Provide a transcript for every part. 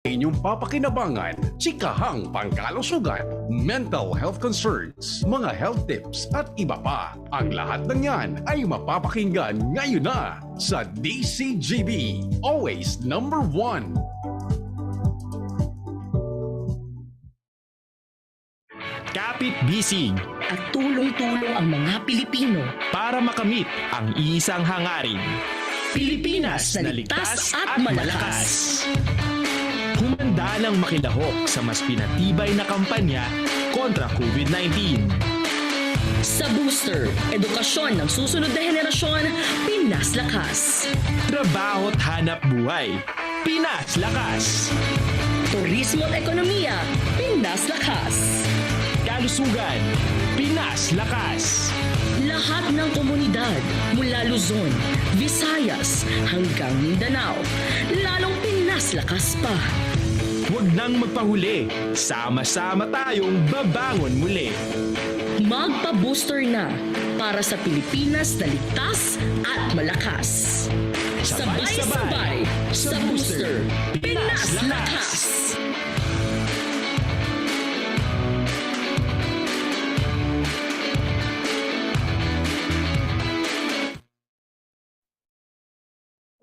Inyong papakinabangan, chikahang pangkalusugan, mental health concerns, mga health tips at iba pa. Ang lahat ng yan ay mapapakinggan ngayon na sa DCGB, always number one. Kapit bisig at tulong-tulong ang mga Pilipino para makamit ang isang hangarin. Pilipinas na ligtas at malakas. Humanda ng makilahok sa mas pinatibay na kampanya kontra COVID-19. Sa booster, edukasyon ng susunod na henerasyon, Pinas Lakas. Trabaho at hanap buhay, Pinas Lakas. Turismo at ekonomiya, Pinas Lakas. Kalusugan, Pinas Lakas. Lahat ng komunidad mula Luzon, Visayas hanggang Mindanao, lalong Pinas Lakas pa. Huwag nang magpahuli, sama-sama tayong babangon muli. Magpa-booster na para sa Pilipinas na ligtas at malakas. Sabay-sabay sa booster, Pinas Lakas!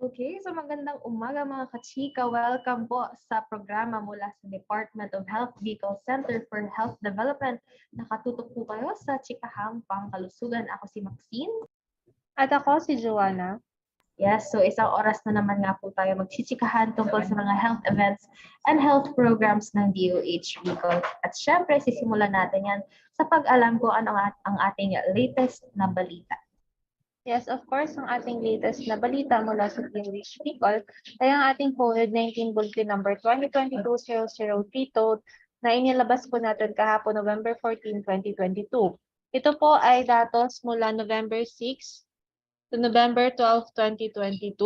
Okay, so magandang umaga mga kachika. Welcome po sa programa mula sa Department of Health Bicol Center for Health Development. Nakatutok po kayo sa Chikahang Pangkalusugan. Ako si Maxine. At ako si Joanna. Yes, so isang oras na naman nga po tayo magchichikahan tungkol sa mga health events and health programs ng DOH Bicol. At syempre, sisimulan natin yan sa pag-alam ko ano ang ating latest na balita. Yes, of course, ang ating latest na balita mula sa DOH Bicol ay ang ating COVID-19 Bulletin Number 2022-0032 na inilabas po natin kahapon November 14, 2022. Ito po ay datos mula November 6 to November 12, 2022.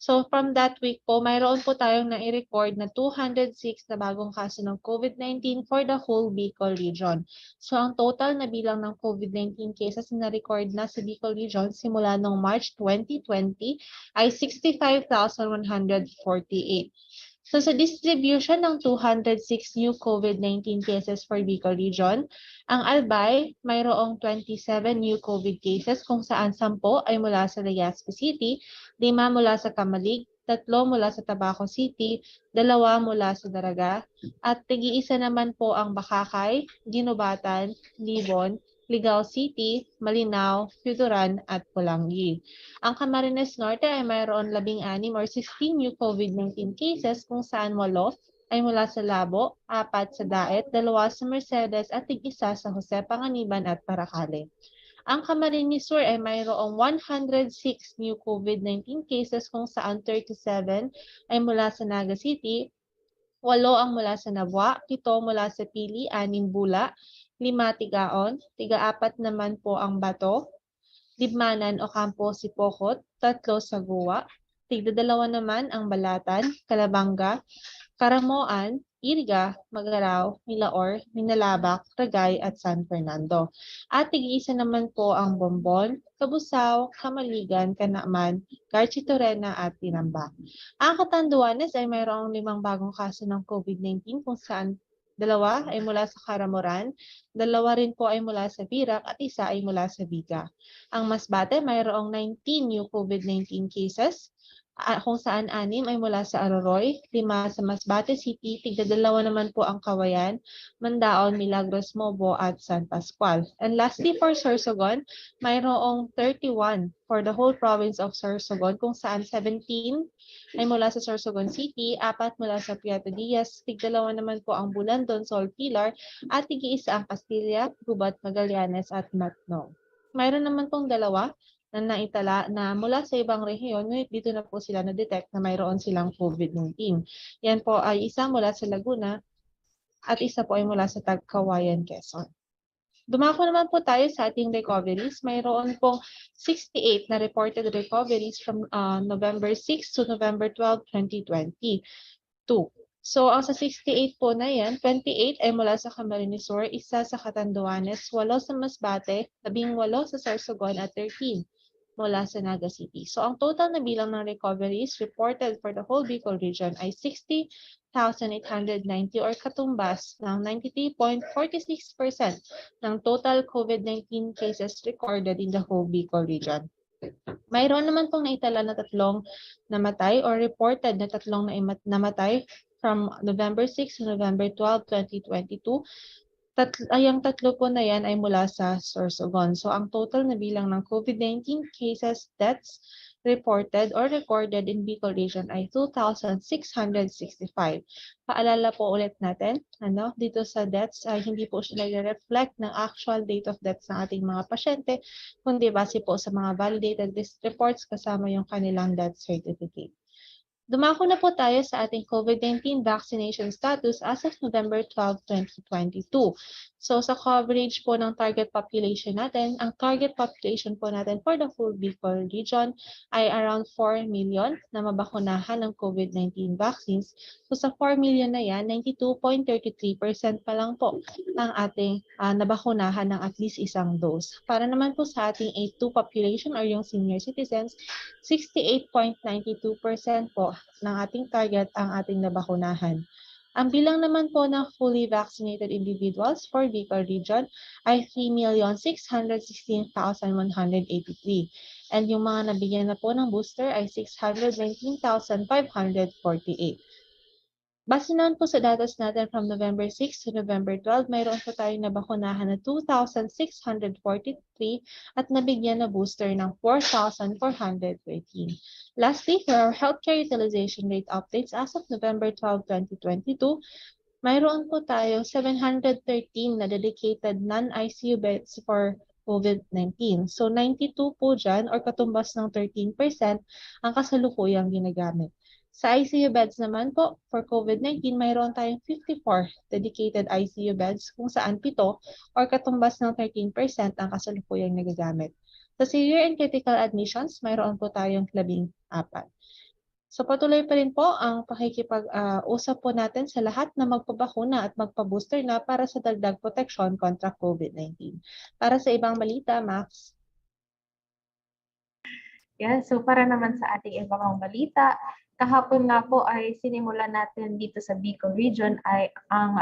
So from that week po, mayroon po tayong nai-record na 206 na bagong kaso ng COVID-19 for the whole Bicol region. So ang total na bilang ng COVID-19 cases na na-record na sa Bicol region simula noong March 2020 ay 65,148. So sa distribution ng 206 new COVID-19 cases for Bicol region, ang Albay mayroong 27 new COVID cases kung saan 10 ay mula sa Legazpi City, 5 mula sa Camalig, 3 mula sa Tabaco City, 2 mula sa Daraga, at tig-isa naman po ang Bakakay, Ginubatan, Libon, Ligao City, Malinao, Piduran, at Pulangi. Ang Camarines Norte ay mayroon 16 or 16 new COVID-19 cases kung saan 8 ay mula sa Labo, 4 sa Daet, 2 sa Mercedes at tig-isa sa Jose Panganiban at Paracale. Ang Camarines Sur ay mayroong 106 new COVID-19 cases kung saan 37 ay mula sa Naga City, 8 ang mula sa Nabwa, 7 mula sa Pili, 6 Bula, 5 Tigaon, 4 naman po ang Bato, Libmanan o Campo Sipokot, 3 sa Guwa, 2 naman ang Balatan, Calabanga, Caramoan, Iriga, Magarao, Milaor, Minalabak, Ragay at San Fernando. At tig-isa naman po ang Bombon, Cabusao, Camaligan, Canaaman, Garchitorena at Tinamba. Ang Catanduanes ay mayroong 5 bagong kaso ng COVID-19 kung saan 2 ay mula sa Caramoran, 2 rin po ay mula sa Virac at 1 ay mula sa Biga. Ang Masbate mayroong 19 new COVID-19 cases kung saan 6 ay mula sa Aroroy, 5 sa Masbate City, 2 naman po ang Kawayan, Mandaon, Milagros, Mobo at San Pascual. And lastly for Sorsogon, mayroong 31 for the whole province of Sorsogon kung saan 17 ay mula sa Sorsogon City, 4 mula sa Piata Diaz, 2 naman po ang Bulandon, Sol Pilar at 1 ang Castilla, Gubat, Magallanes at Matno. Mayroon naman pong 2 na naitala na mula sa ibang rehiyon, ngunit dito na po sila na-detect na mayroon silang COVID-19. Yan po ay isa mula sa Laguna at isa po ay mula sa Tagkawayan, Quezon. Dumako naman po tayo sa ating recoveries. Mayroon pong 68 na reported recoveries from November 6 to November 12, 2022. So, ang sa 68 po na yan, 28 ay mula sa Camarines Sur, 1 sa Catanduanes, 8 sa Masbate, 18 sa Sorsogon at 13 mula sa Naga City. So ang total na bilang ng recoveries reported for the whole Bicol region ay 60,890 or katumbas ng 93.46% ng total COVID-19 cases recorded in the whole Bicol region. Mayroon naman pong naitala na tatlong namatay or reported na tatlong namatay from November 6 to November 12, 2022. Yung tatlo po na yan ay mula sa Sorsogon. So ang total na bilang ng COVID-19 cases, deaths reported or recorded in Bicol region ay 2,665. Paalala po ulit natin, dito sa deaths ay hindi po sila reflect ng actual date of deaths ng ating mga pasyente, kundi base po sa mga validated reports kasama yung kanilang death certificate. Dumako na po tayo sa ating COVID-19 vaccination status as of November 12, 2022. So sa coverage po ng target population natin, ang target population po natin for the full Bicol region ay around 4 million na mabakunahan ng COVID-19 vaccines. So sa 4 million na yan, 92.33% pa lang po ang ating nabakunahan ng at least isang dose. Para naman po sa ating 8-2 population or yung senior citizens, 68.92% po ng ating target ang ating nabakunahan. Ang bilang naman po ng fully vaccinated individuals for Bicol region ay 3,616,183. And yung mga nabigyan na po ng booster ay 619,548. Base naman po sa datos natin from November 6 to November 12, mayroon po tayong nabakunahan na 2,643 at nabigyan na booster ng 4,413. Lastly, for our healthcare utilization rate updates as of November 12, 2022, mayroon po tayo 713 na dedicated non-ICU beds for COVID-19. So 92 po dyan or katumbas ng 13% ang kasalukuyang ginagamit. Sa ICU beds naman po, for COVID-19, mayroon tayong 54 dedicated ICU beds kung saan 7 or katumbas ng 13% ang kasalukuyang nagagamit. Sa severe and critical admissions, mayroon po tayong 14. So patuloy pa rin po ang pakikipag-usap po natin sa lahat na magpabakuna at magpa-booster na para sa dagdag proteksyon kontra COVID-19. Para sa ibang balita, Max. Yeah, so para naman sa ating ibang balita, kahapon nga po ay sinimulan natin dito sa Bicol Region ay ang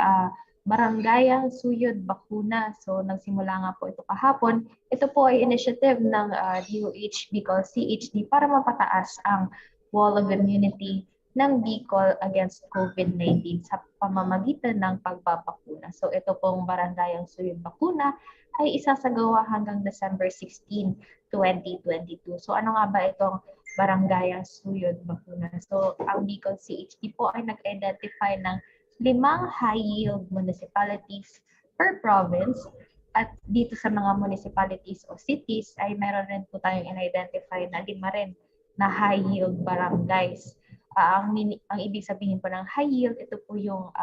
Barangayang Suyod Bakuna. So nagsimula nga po ito kahapon. Ito po ay initiative ng DOH Bicol CHD para mapataas ang wall of immunity ng Bicol against COVID-19 sa pamamagitan ng pagbabakuna. So ito pong Barangayang Suyod Bakuna ay isasagawa hanggang December 16, 2022. So ano nga ba itong Barangayang Suyod Bakuna? So ang Bicol CHD po ay nag-identify ng 5 high-yield municipalities per province at dito sa mga municipalities o cities ay meron rin po tayong in-identify na 5 rin na high-yield barangays. Ang ibig sabihin po ng high-yield, ito po yung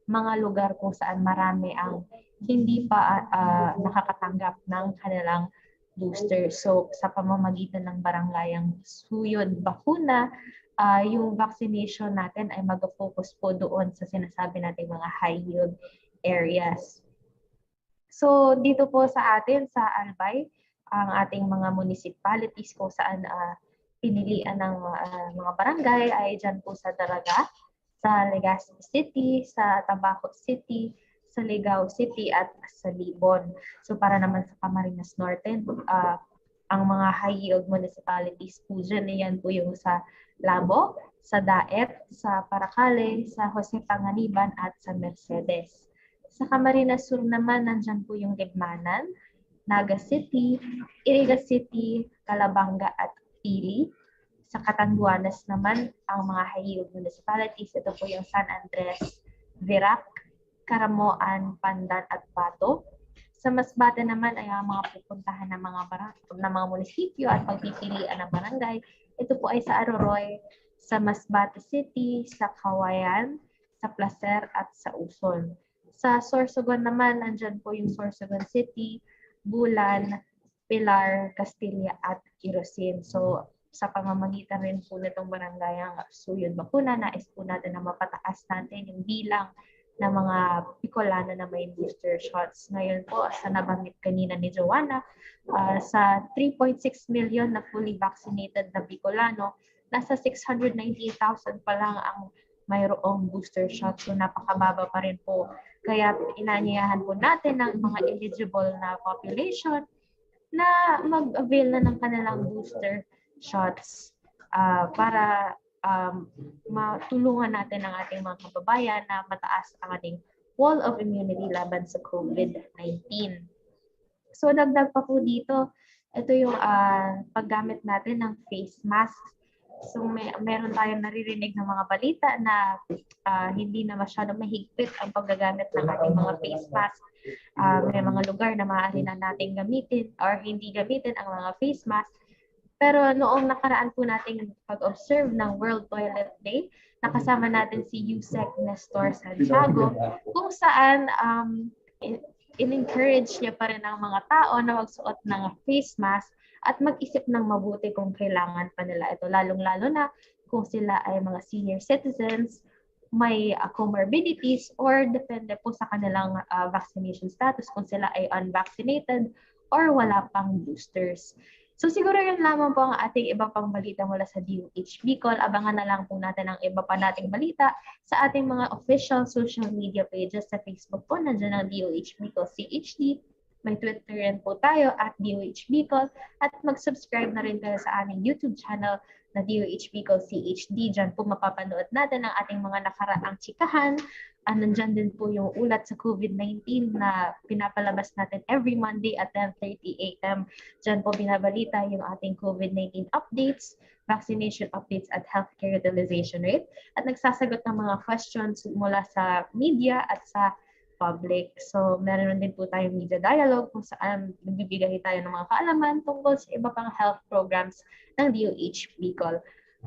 mga lugar kung saan marami ang hindi pa nakakatanggap ng kanilang booster. So sa pamamagitan ng Barangayang Suyod Bakuna, yung vaccination natin ay mag-focus po doon sa sinasabi nating mga high-yield areas. So dito po sa atin, sa Albay, ang ating mga municipalities kung saan pinilian ng mga barangay ay dyan po sa Daraga, sa Legazpi City, sa Tabaco City, sa Ligao City at sa Libon. So para naman sa Camarines Norte, ang mga high-yield municipalities po dyan, yan po yung sa Labo, sa Daet, sa Paracale, sa Jose Panganiban at sa Mercedes. Sa Camarines Sur naman, nandyan po yung Libmanan, Naga City, Iriga City, Calabanga at Pili. Sa Catanduanes naman, ang mga high-yield municipalities, ito po yung San Andres, Virac, Caramoan, Pandan at Bato. Sa Masbate naman ay ang mga pupuntahan ng mga munisipyo at pagpipilian ng barangay. Ito po ay sa Aroroy, sa Masbate City, sa Kawayan, sa Placer at sa Uson. Sa Sorsogon naman, andyan po yung Sorsogon City, Bulan, Pilar, Castilla at Irosin. So sa pamamagitan rin po nitong Barangayang Suyod Bakuna, nais po natin na mapataas natin yung bilang na mga Bicolano na may booster shots. Ngayon po, sa nabanggit kanina ni Joanna, sa 3.6 million na fully vaccinated na Bicolano, nasa 690,000 pa lang ang mayroong booster shot. So napakababa pa rin po. Kaya inanyayahan po natin ng mga eligible na population na mag-avail na ng kanilang booster shots para matulungan natin ang ating mga kababayan na mataas ang ating wall of immunity laban sa COVID-19. So dagdag pa po dito, ito yung paggamit natin ng face mask. So meron tayong naririnig ng mga balita na hindi na masyadong mahigpit ang paggagamit ng ating mga face mask. May mga lugar na maaari na natin gamitin or hindi gamitin ang mga face mask. Pero noong nakaraan po nating pag-observe ng World Toilet Day, nakasama natin si Yusek Nestor Santiago, kung saan in-encourage niya pa rin ang mga tao na magsuot ng face mask at mag-isip ng mabuti kung kailangan pa nila ito, lalong-lalo na kung sila ay mga senior citizens, may comorbidities, or depende po sa kanilang vaccination status kung sila ay unvaccinated or wala pang boosters. So siguro yun lamang po ang ating iba pang balita mula sa DOH Bicol. Abangan na lang po natin ang iba pa nating balita sa ating mga official social media pages sa Facebook po. Nandiyan ang DOH Bicol CHD. May Twitter rin po tayo at DOH Bicol. At mag-subscribe na rin kayo sa aming YouTube channel na DOH Bicol CHD. Diyan po mapapanood natin ang ating mga nakaraang chikahan. Nandyan din po yung ulat sa COVID-19 na pinapalabas natin every Monday at 10:30 a.m. Diyan po binabalita yung ating COVID-19 updates, vaccination updates at healthcare utilization rate. At nagsasagot ng mga questions mula sa media at sa public. So meron din po tayong media dialogue kung saan nagbibigay tayo ng mga kaalaman tungkol sa iba pang health programs ng DOH Bicol.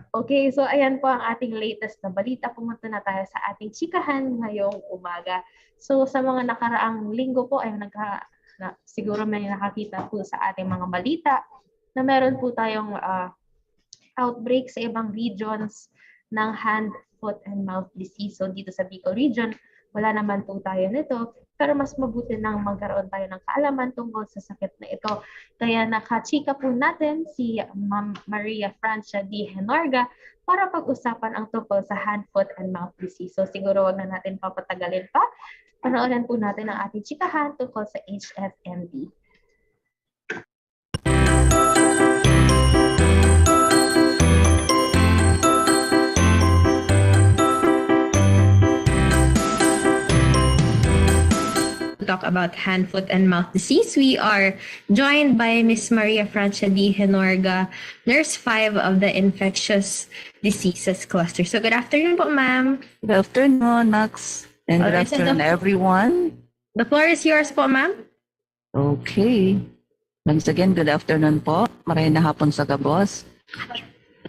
Okay, so ayan po ang ating latest na balita. Pumunta na tayo sa ating chikahan ngayong umaga. So sa mga nakaraang linggo po ay siguro may nakakita po sa ating mga balita na meron po tayong outbreak sa ibang regions ng hand, foot, and mouth disease. So dito sa Bicol region, wala naman po tayo nito. Pero mas mabuti nang magkaroon tayo ng kaalaman tungkol sa sakit na ito. Kaya nakachika po natin si Ma'am Maria Francia D. Henorga para pag-usapan ang tungkol sa hand, foot, and mouth disease. So siguro wag na natin papatagalin pa. Panoorin po natin ang ating chikahan tungkol sa HFMD. Talk about hand, foot, and mouth disease. We are joined by Miss Maria Francia D. Henorga, Nurse 5 of the Infectious Diseases Cluster. So good afternoon po, ma'am. Good afternoon, Max. And good Alright, so afternoon, everyone. The floor is yours po, ma'am. Okay. Once again, good afternoon po. Marayang na hapon sa Gabos.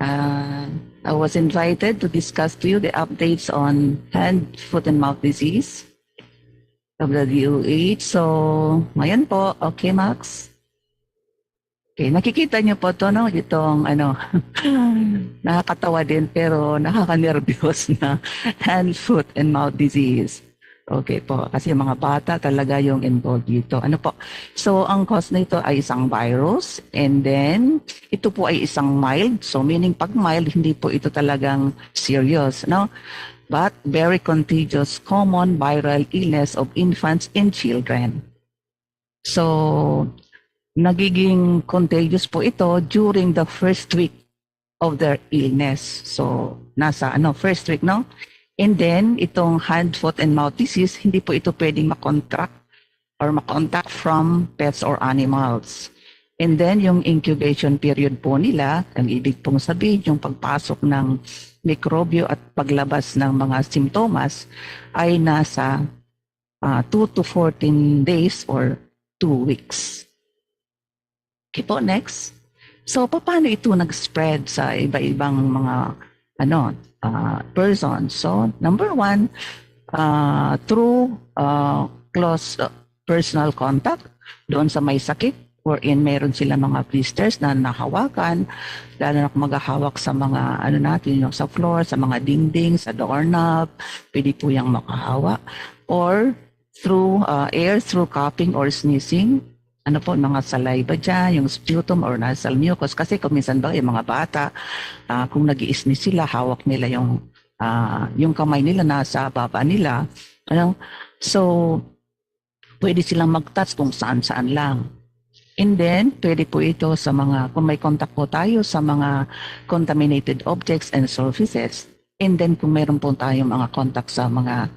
I was invited to discuss to you the updates on hand, foot, and mouth disease of the DOH. So, ngayon po, okay, Max? Okay, nakikita niyo po to, no? Itong, nakakatawa din pero nakaka-nervyos na hand, foot, and mouth disease. Okay po, kasi yung mga bata talaga yung involved dito. Ano po? So, ang cause nito ay isang virus, and then, ito po ay isang mild. So, meaning pag mild, hindi po ito talagang serious, no? But very contagious common viral illness of infants and children. So, nagiging contagious po ito during the first week of their illness. So, nasa first week, no? And then, itong hand, foot, and mouth disease, hindi po ito pwedeng makontract or makontact from pets or animals. And then, yung incubation period po nila, ang ibig pong sabihin, yung pagpasok ng mikrobyo at paglabas ng mga simptomas ay nasa 2 to 14 days or 2 weeks. Okay po, next. So, paano ito nag-spread sa iba-ibang mga persons? So, number 1, through close personal contact doon sa may sakit, wherein meron sila mga blisters na nahawakan, lalo na kung maghahawak sa mga natin, sa floor, sa mga dingding, sa doorknob, pwede po yung makahawa. or through air through coughing or sneezing. Ano po, mga saliva dyan, yung sputum or nasal mucus. Kasi kung minsan ba yung mga bata, kung nag-i-sneeze sila, hawak nila yung kamay nila nasa baba nila. Ano? So, pwede silang mag-touch kung saan-saan lang. And then, pwede po ito sa mga, kung may contact po tayo sa mga contaminated objects and surfaces. And then, kung meron po tayong mga contact sa mga,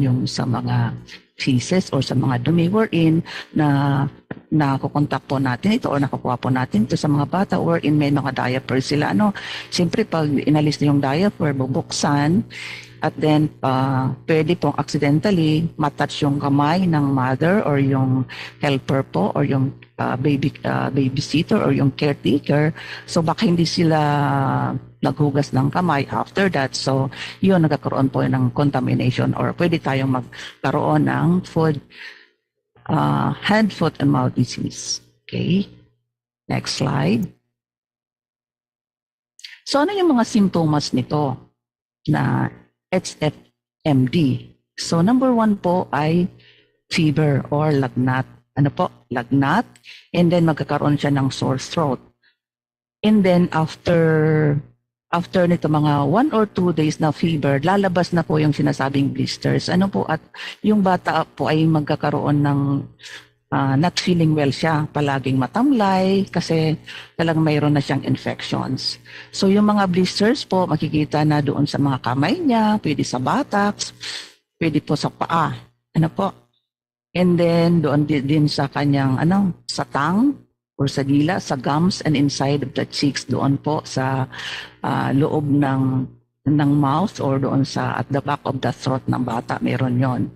yung sa mga feces or sa mga dumi wherein na nakukontak po natin ito or nakukuha po natin ito sa mga bata wherein may mga diaper sila. Siyempre, pag inalis na yung diaper, bubuksan, at then, pwede pong accidentally matouch yung kamay ng mother or yung helper po or yung babysitter or yung caretaker. So, baka hindi sila naghugas ng kamay after that. So, yun, nagkakaroon po ng contamination or pwede tayong magkaroon ng hand, foot, and mouth disease. Okay? Next slide. So, ano yung mga simptomas nito na HFMD? So, number 1 po ay fever or lagnat. Ano po? Lagnat. And then, magkakaroon siya ng sore throat. And then, after nito mga 1 or 2 days na fever, lalabas na po yung sinasabing blisters. Ano po? At yung bata po ay magkakaroon ng not feeling well siya. Palaging matamlay kasi talagang mayroon na siyang infections. So yung mga blisters po, makikita na doon sa mga kamay niya, pwede sa buttocks, pwede po sa paa. Ano po? And then doon din sa kanyang sa tongue or sa dila, sa gums and inside of the cheeks, doon po sa loob ng mouth or doon sa at the back of the throat ng bata, meron yon.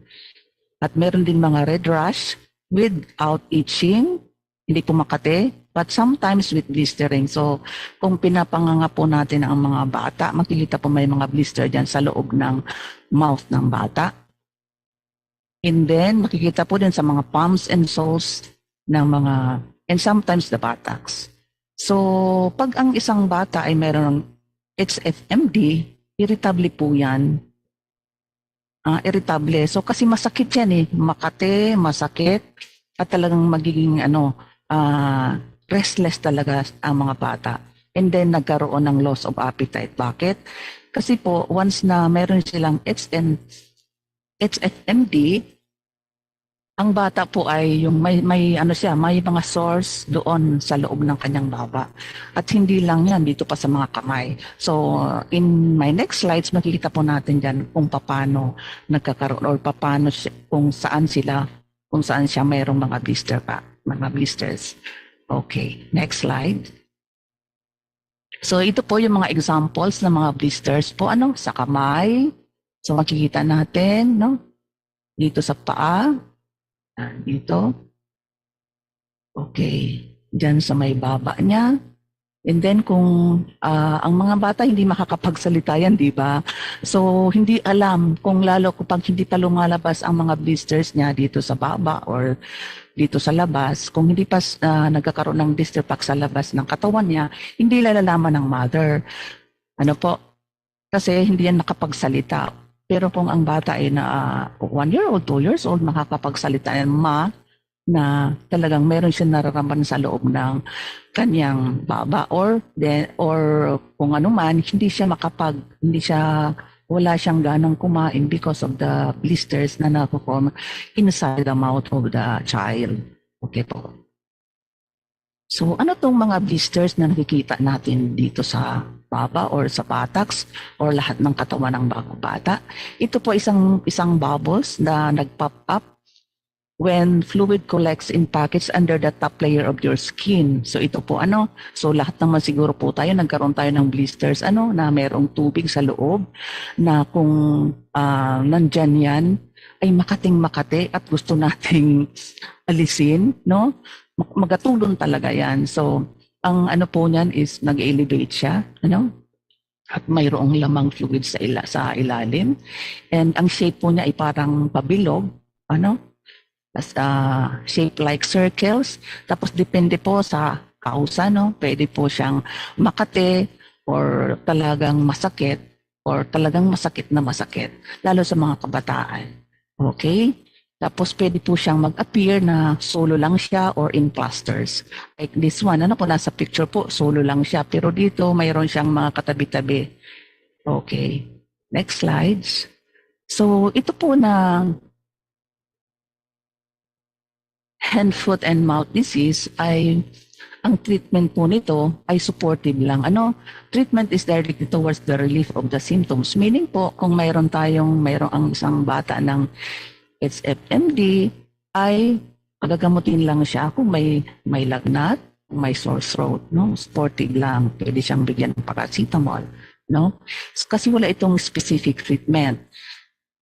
At meron din mga red rash without itching, hindi po makate, but sometimes with blistering. So, kung pinapanganga po natin ang mga bata, makikita po may mga blister dyan sa loob ng mouth ng bata. And then, makikita po din sa mga palms and soles ng mga, and sometimes the buttocks. So, pag ang isang bata ay meron ng HFMD, irritable po yan. Irritable. So, kasi masakit yan makate, masakit, at talagang magiging restless talaga ang mga bata. And then, nagkaroon ng loss of appetite. Bakit? Kasi po, once na meron silang HFMD, ang bata po ay yung may mga sores doon sa loob ng kanyang baba. At hindi lang yan, dito pa sa mga kamay. So, in my next slides, makikita po natin dyan kung paano nagkakaroon or paano kung saan siya mayroong mga blisters. Okay, next slide. So, ito po yung mga examples ng mga blisters po, sa kamay. So, makikita natin, dito sa paa. Dito. Okay. Diyan sa may baba niya. And then kung ang mga bata hindi makakapagsalita yan, di ba? So hindi alam kung lalo kapag hindi pa lumalabas ang mga blisters niya dito sa baba or dito sa labas, kung hindi pa nagkakaroon ng blister pack sa labas ng katawan niya, hindi lalalaman ng mother. Ano po? Kasi hindi yan nakapagsalita. Pero kung ang bata ay 1 year old, 2 years old, makakapagsalita yan na talagang meron siya nararamdaman sa loob ng kanyang baba or kung ano man, wala siyang ganang kumain because of the blisters na nakuform inside the mouth of the child. Okay po. So ano tong mga blisters na nakikita natin dito sa baba or sa buttocks or lahat ng katawan ng bata? Ito po isang bubbles na nag-pop up when fluid collects in packets under the top layer of your skin. So ito po so lahat naman siguro po tayo nagkaroon tayo ng blisters na merong tubig sa loob na kung nandyan yan ay Makate at gusto nating alisin, magatulong talaga yan. So ang po niyan is nag-elevate siya, at mayroong lamang fluid sa ilalim. And ang shape po niya ay parang pabilog, shape like circles. Tapos depende po sa kausa, pwede po siyang makate or talagang masakit. or talagang masakit na masakit, lalo sa mga kabataan. Okay? Tapos pwede po siyang mag-appear na solo lang siya or in clusters. Like this one, ano po, nasa picture po, solo lang siya. Pero dito, mayroon siyang mga katabi-tabi. Okay. Next slides. So, ito po na hand, foot, and mouth disease ay ang treatment po nito ay supportive lang. Treatment is directed towards the relief of the symptoms. Meaning po, kung mayroon ang isang bata ng HFMD, ay pagagamutin lang siya kung may lagnat, may sore throat, no? Supportive lang. Pwede siyang bigyan ng paracetamol, no? Kasi wala itong specific treatment.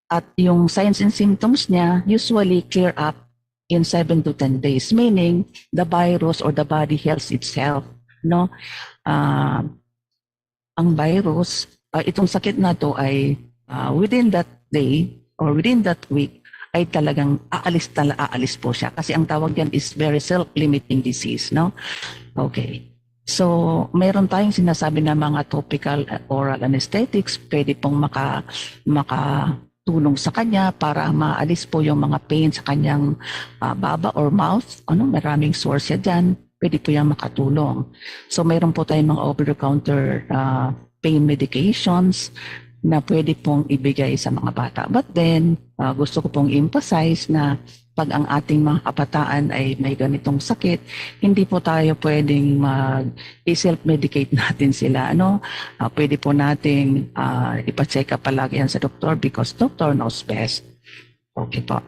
At yung signs and symptoms niya usually clear up in 7 to 10 days, meaning the virus or the body heals itself, no? Ang virus, itong sakit na to ay within that day or within that week ay talagang aalis po siya kasi ang tawag yan is very self-limiting disease, no? Okay. So, meron tayong sinasabi na mga topical oral anesthetics, pwede pong makatulong sa kanya para maalis po yung mga pain sa kanyang baba or mouth. Maraming source siya dyan, pwede po yung makatulong. So, meron po tayong mga over-the-counter pain medications na pwede pong ibigay sa mga bata. But then, gusto ko pong emphasize na pag ang ating mga kabataan ay may ganitong sakit, hindi po tayo pwedeng i-self-medicate natin sila. Pwede po nating ipa-check up palagi yan sa doktor because doctor knows best. Okay po.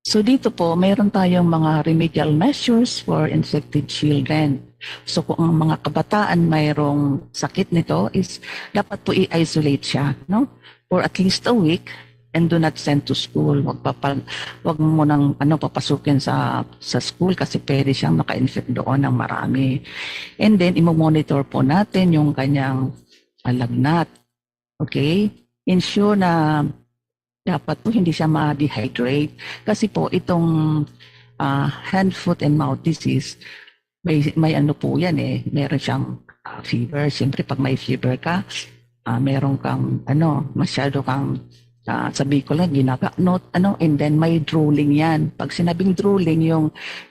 So dito po, mayroon tayong mga remedial measures for infected children. So kung ang mga kabataan mayroong sakit nito is dapat po i-isolate siya, no? For at least a week and do not send to school. Wag mo nang papasukin sa school kasi pwede siyang maka-infect doon ng marami. And then imo-monitor po natin yung kanyang lagnat. Okay? Ensure na dapat po hindi siya ma-dehydrate kasi po itong hand, foot, and mouth disease may ano po yan meron siyang fever. Siyempre pag may fever ka, meron kang masyado kang sabi ko lang ginakaknot and then may drooling yan. Pag sinabing drooling,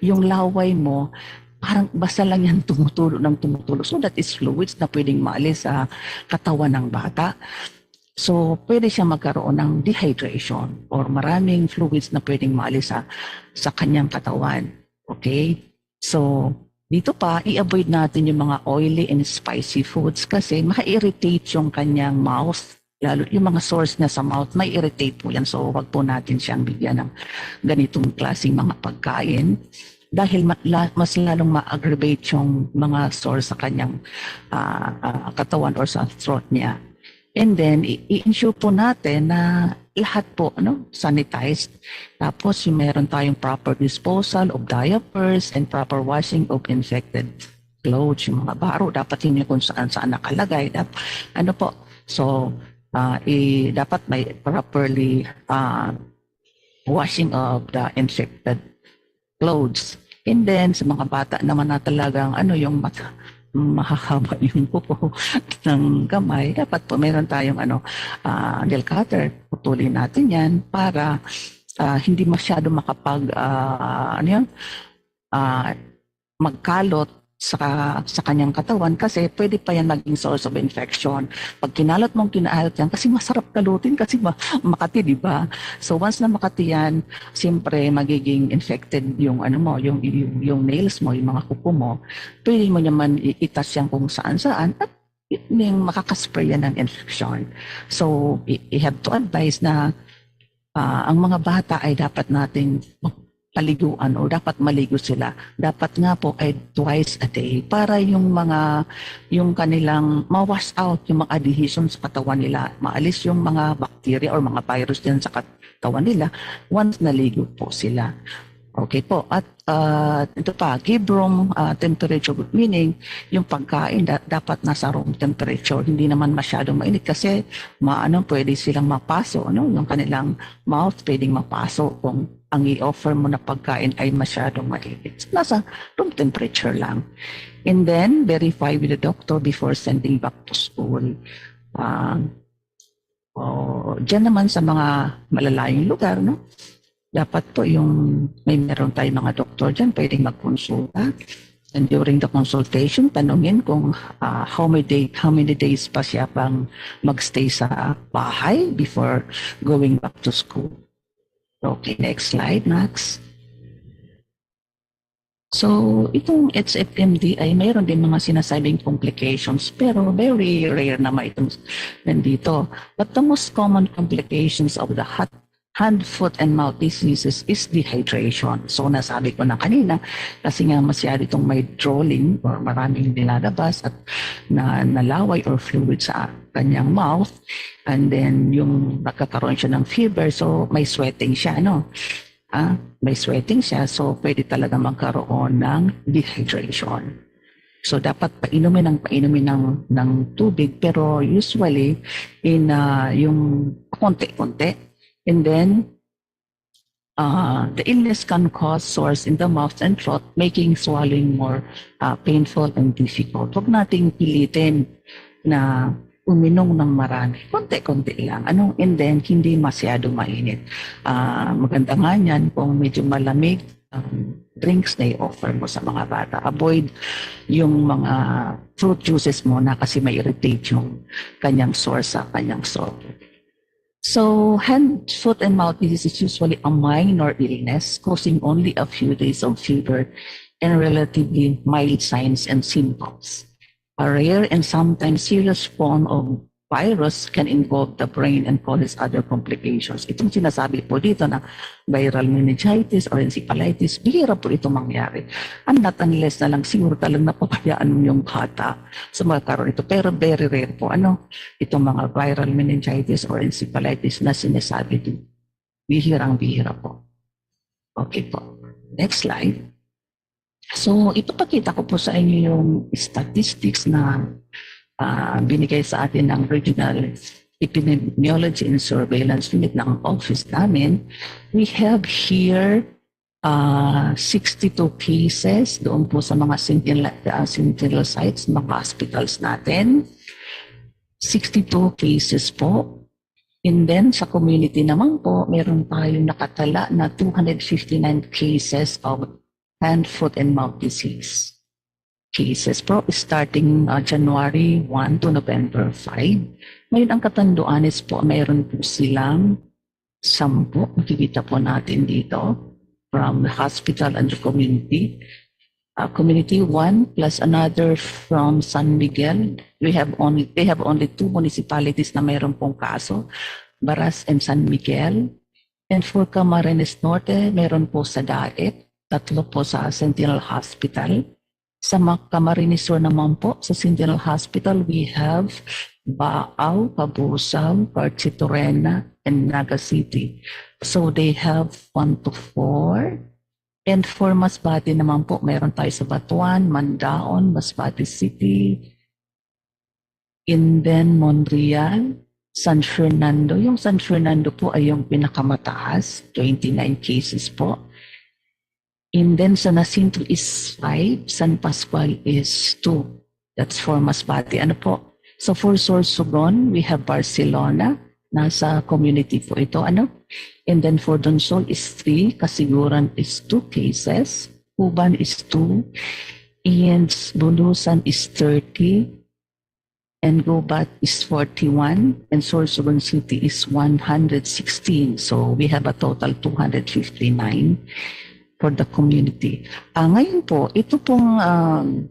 yung laway mo parang basta lang yan tumutulo. So that is fluids na pwedeng maalis sa katawan ng bata. So, pwede siya magkaroon ng dehydration or maraming fluids na pwedeng maalis sa kanyang katawan. Okay? So, dito pa, i-avoid natin yung mga oily and spicy foods kasi maka-irritate yung kanyang mouth. Lalo yung mga sores niya sa mouth, may irritate po yan. So, wag po natin siyang bigyan ng ganitong klaseng mga pagkain dahil mas lalong ma-aggravate yung mga sores sa kanyang katawan or sa throat niya. And then, i-ensure po natin na lahat po sanitized. Tapos, yung meron tayong proper disposal of diapers and proper washing of infected clothes. Yung mga baro, dapat yun kung saan nakalagay. So, dapat may properly washing of the infected clothes. And then, sa mga bata naman na talagang yung mahahaba yung kuko ng kamay, dapat po meron tayong nail cutter. Putulin natin yan para hindi masyado magkalot sa kanyang katawan kasi pwede pa yan maging source of infection. Pag kinalot yan kasi masarap kalutin kasi makati, di ba? So once na makati yan, siyempre magiging infected yung yung nails mo, yung mga kuko mo. Pwede mo naman itas yan kung saan-saan at yung makakaspray yan ng infection. So I have to advise na ang mga bata ay dapat nating paliguan o dapat maligo sila. Dapat nga po ay twice a day para yung kanilang ma-wash out yung mga adhesion sa katawan nila. Maalis yung mga bacteria or mga virus din sa katawan nila once naligo po sila. Okay po. At ito pa, give room temperature, meaning yung pagkain dapat nasa room temperature. Hindi naman masyadong mainit kasi pwede silang mapaso. Yung kanilang mouth pwedeng mapaso kung ang i-offer mo na pagkain ay masyadong mainit. Nasa room temperature lang. And then, verify with the doctor before sending back to school. Diyan naman sa mga malalayong lugar, no? Dapat po yung meron tayong mga doktor dyan, pwedeng magkonsulta. And during the consultation, tanungin kung how many days pa siya pang magstay sa bahay before going back to school. Okay, next slide, Max. So, itong HFMD ay mayroon din mga sinasabing complications pero very rare naman itong nandito. But the most common complications of the hand, foot, and mouth diseases is dehydration. So, nasabi ko na kanina kasi nga masyado itong may drooling or maraming nilalabas at nalaway or fluid sa kanyang mouth. And then, yung nagkakaroon siya ng fever, so may sweating siya, no? May sweating siya, so pwede talaga magkaroon ng dehydration. So dapat painumin ng tubig, pero usually in yung konti-konti. And then the illness can cause sores in the mouth and throat, making swallowing more painful and difficult. Huwag nating pilitin na uminom ng marami. Konti-konti lang. And then, hindi masyado mainit. Maganda nga yan kung medyo malamig drinks na i-offer mo sa mga bata. Avoid yung mga fruit juices mo na kasi may irritate yung kanyang source sa kanyang throat. So, hand, foot, and mouth disease is usually a minor illness causing only a few days of fever and relatively mild signs and symptoms. A rare and sometimes serious form of virus can involve the brain and causes other complications. Itong sinasabi po dito na viral meningitis or encephalitis, bihira po ito mangyari. Not unless na lang siguro talagang napapayaan yung bata sa magkaroon ito. Pero very rare po. Itong mga viral meningitis or encephalitis na sinasabi dito. Bihirang-bihira po. Okay po. Next slide. So, ipapakita ko po sa inyo yung statistics na binigay sa atin ng Regional Epidemiology and Surveillance Unit ng office namin. We have here 62 cases doon po sa mga sentinel sites, mga hospitals natin. 62 cases po. And then sa community naman po, meron tayong nakatala na 259 cases of hand, foot, and mouth disease cases po starting January 1 to November 5. Ngayon ang Catanduanes po, mayroon po silang 10. Makikita po natin dito from the hospital and the community. Community 1 plus another from San Miguel. They have only 2 municipalities na mayroon pong kaso, Baras and San Miguel. And for Camarines Norte, mayroon po sa Daet. 3 po sa Sentinel Hospital. Sa Camarines Sur naman po, sa Sentinel Hospital, we have Baaw, Cabusao, Carchitorena, and Naga City. So they have 1 to 4. And for Masbate naman po, meron tayo sa Batuan, Mandaon, Masbate City, and then Monreal, San Fernando. Yung San Fernando po ay yung pinakamataas, 29 cases po. And then sa Nacinto is 5, San Pascual is 2. That's for Masbate. So for Sorsogon, we have Barcelona. Nasa community po ito. And then for Donsol is 3. Kasiguran is 2 cases. Uban is 2. And Bulusan is 30. And Gubat is 41. And Sorsogon City is 116. So we have a total 259. For the community. Ngayon po, ito pong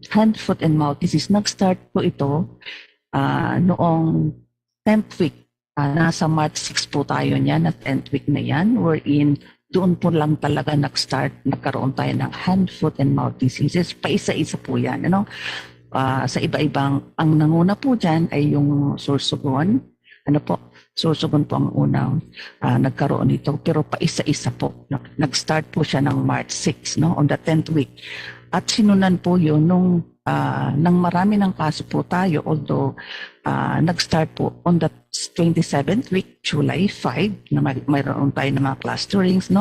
hand, foot, and mouth disease, nag-start po ito noong 10th week. Nasa March 6 po tayo niyan, na 10th week na yan, wherein doon po lang talaga nagkaroon tayo ng hand, foot, and mouth diseases. Paisa-isa po yan. Sa iba-ibang, ang nanguna po dyan ay yung Sorsogon. Sorsogon po ang unang nagkaroon nito, pero paisa-isa po. Nag-start po siya ng March 6, on the 10th week. At sinunan po yun nang marami ng kaso po tayo, although nag-start po on the 27th week, July 5, na mayroon tayo ng mga clusterings,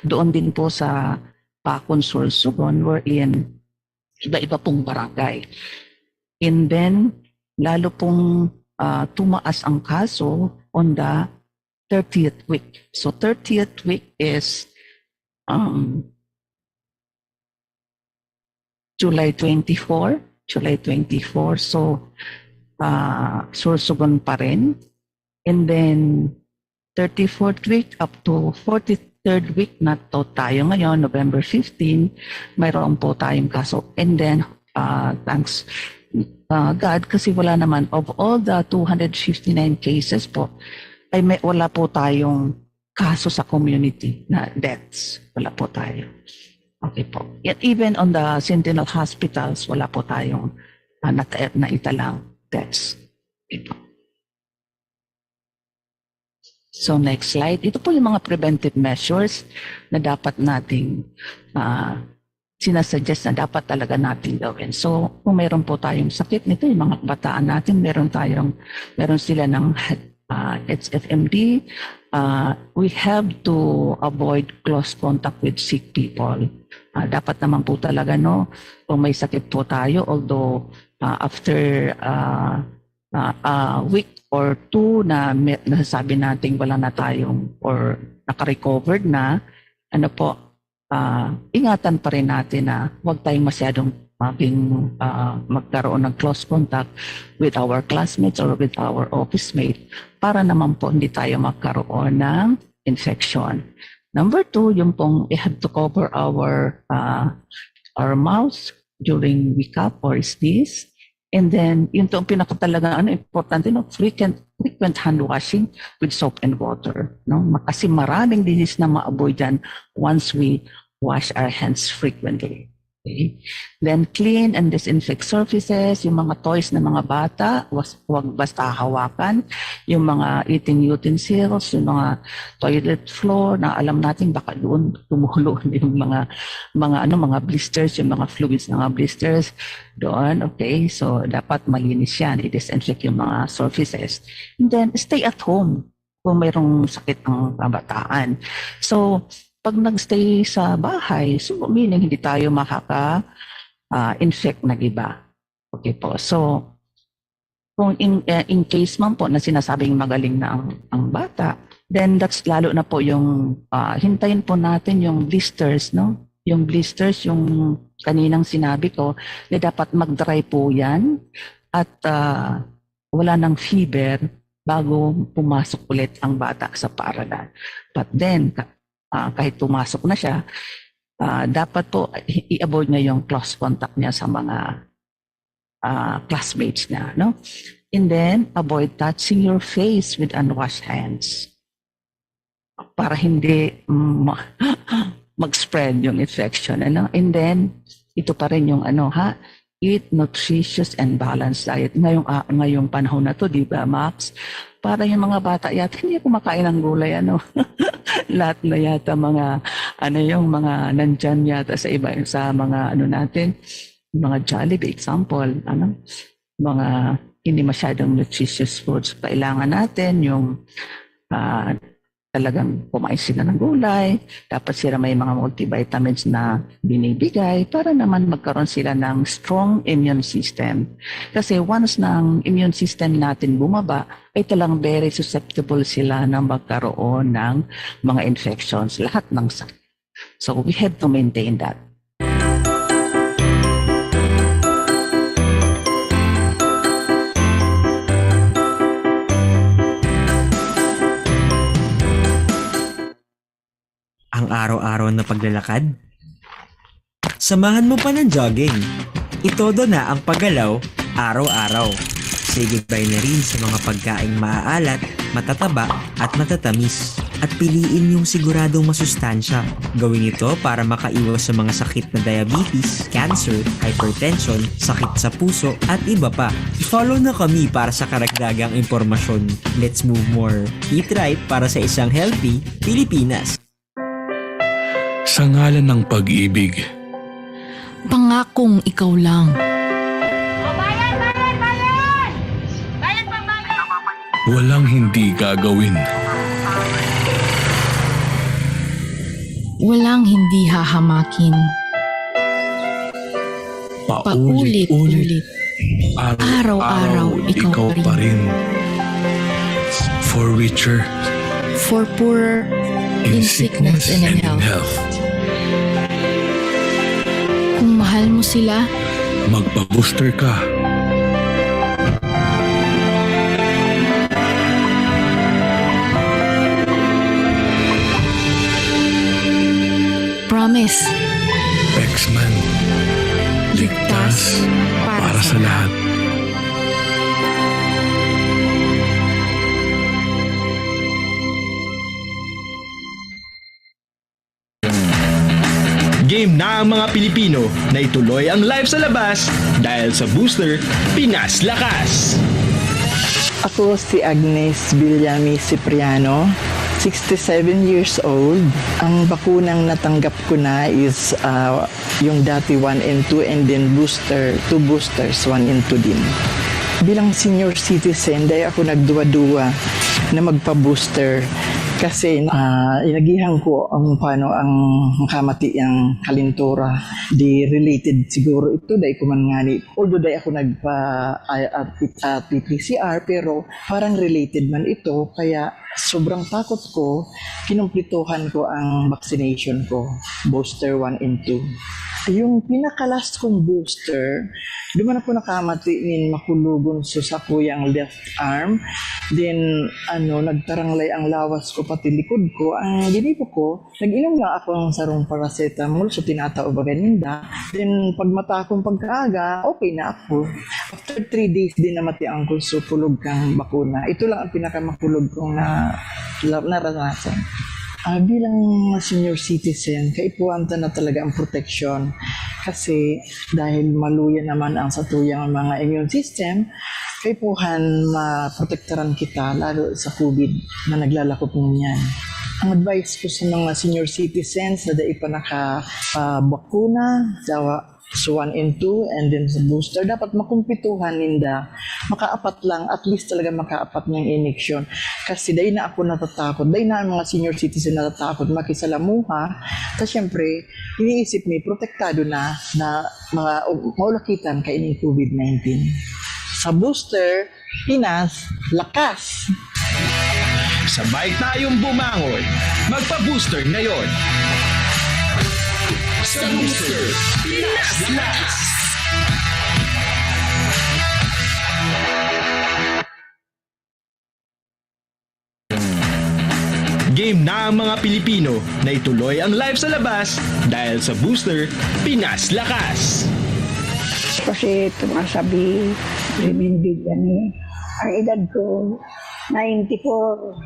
Doon din po sa Pacon, Sorsogon, wherein iba-iba pong barangay. And then, lalo pong tumaas ang kaso on the 30th week. So 30th week is July 24. So sursugon pa rin. And then 34th week up to 43rd week na to tayo ngayon, November 15, mayroon po tayong kaso. And then, thanks God, kasi wala naman, of all the 259 cases po, ay wala po tayong kaso sa community na deaths. Wala po tayo. Okay po. Yet even on the Sentinel hospitals, wala po tayong naitalang deaths. Okay po. So next slide. Ito po yung mga preventive measures na dapat nating sinasuggest na dapat talaga natin gawin. So kung meron po tayong sakit nito, yung mga kabataan natin, meron sila ng HFMD, we have to avoid close contact with sick people. Dapat naman po talaga, no, kung may sakit po tayo, although after a week or two na nasasabi natin wala na tayong or naka-recovered na, ingatan pa rin natin na huwag tayong masyadong magkaroon ng close contact with our classmates or with our office mate para naman po hindi tayo magkaroon ng infection. Number 2, yung pong we have to cover our mouths during wake-up or sneeze. And then, yun to ang pinakatalaga, importante, no? Frequent hand washing with soap and water. No? Kasi maraming disease na ma-avoid dyan once we wash our hands frequently. Okay? Then, clean and disinfect surfaces, yung mga toys ng mga bata, huwag basta hawakan, yung mga eating utensils, yung mga toilet floor, na alam natin baka doon tumulo yung mga blisters, yung mga fluids ng mga blisters doon. Okay, so dapat malinis yan, i-disinfect yung mga surfaces. And then, stay at home kung mayroong sakit ng kabataan. So, pag nagstay sa bahay, so meaning hindi tayo makaka-infect ng iba. Okay po. So, kung in case man po na sinasabing magaling na ang bata, then that's lalo na po yung hintayin po natin yung blisters, no? Yung blisters, yung kaninang sinabi ko, na dapat mag-dry po yan at wala ng fever bago pumasok ulit ang bata sa paaralan. But then, kahit pumasok na siya, dapat po i-avoid niya yung close contact niya sa mga classmates niya, no? And then, avoid touching your face with unwashed hands para hindi mag-spread yung infection, ano? And then, ito pa rin yung eat nutritious and balanced diet. Ngayong panahon na to, di ba, Max? Para yung mga bata yata hindi kumakain ng gulay, lahat na yata yung mga nandyan yata sa iba, sa mga natin, mga Jollibee example, mga hindi masyadong nutritious foods. Kailangan natin yung talagang kumain sila ng gulay, dapat sila may mga multivitamins na binibigay para naman magkaroon sila ng strong immune system. Kasi once ng immune system natin bumaba, ay talagang very susceptible sila na magkaroon ng mga infections, lahat ng sakit. So we have to maintain that. Ang araw-araw na paglalakad? Samahan mo pa ng jogging. Itodo na ang paggalaw araw-araw. Say goodbye na rin sa mga pagkaing maaalat, matataba at matatamis. At piliin yung siguradong masustansya. Gawin ito para makaiwas sa mga sakit na diabetes, cancer, hypertension, sakit sa puso at iba pa. I-follow na kami para sa karagdagang impormasyon. Let's move more. Eat right para sa isang healthy Pilipinas. Sa ngalan ng pag-ibig. Pangakong ikaw lang. Bayan! Bayan! Bayan! Bayan pang bayan! Walang hindi gagawin. Walang hindi hahamakin. Paulit-ulit. Araw-araw ikaw pa rin. For richer For poorer in sickness and in health. Kung mahal mo sila, magpa-booster ka. promise. X-Man. Ligtas para sa lahat. Game na ang mga Pilipino na ituloy ang live sa labas dahil sa booster Pinas Lakas. Ako si Agnes Villami Cipriano, 67 years old. Ang bakunang natanggap ko na is yung dati 1 and 2 and then booster, 2 boosters, 1 and 2 din. Bilang senior citizen, dahil ako nagduwa-duwa na magpa-booster kasi inagihan ko ang paano ang makamati ang kalintura di related siguro ito dahil ko man ngani although dahil ako nagpa PCR pero parang related man ito kaya sobrang takot ko kinumplituhan ko ang vaccination ko booster 1 and 2. Yung pinaka-last kong booster, duman ako nakamati nin makulugon sa kuyang left arm. Then, nagtaranglay ang lawas ko pati likod ko. Ang ginipo ko, nag-inom lang ako ng sarong paracetamol, so tinatao ba ganinda. Then, pagmata akong pagkaaga, okay na ako. After 3 days din namati ang kulog kang bakuna. Ito lang ang pinakamakulog kong naranasan. Bilang senior citizen, kaipuwanta na talaga ang protection kasi dahil maluya naman ang satuyang mga immune system, kaipuhan maprotektaran kita lalo sa COVID na naglalakop niyan. Ang advice ko sa mga senior citizens na dahil pa nakabakuna, so 1 and 2 and then sa booster, dapat makumpituhan ninda. Makaapat lang, at least talaga makaapat ng injection. Kasi dahil na ako natatakot, dahil na ang mga senior citizen natatakot makisalamuha. Tapos syempre, iniisip may protektado na mga maulakitan kay ining COVID-19. Sa booster, Pinas, lakas! Sabay tayong bumangon. Magpa-booster ngayon. Sa booster, Pinas Lakas! Game na ang mga Pilipino na ituloy ang live sa labas dahil sa booster Pinas Lakas. Kasi tumasabi, reminded yan eh. Ang edad ko, 94.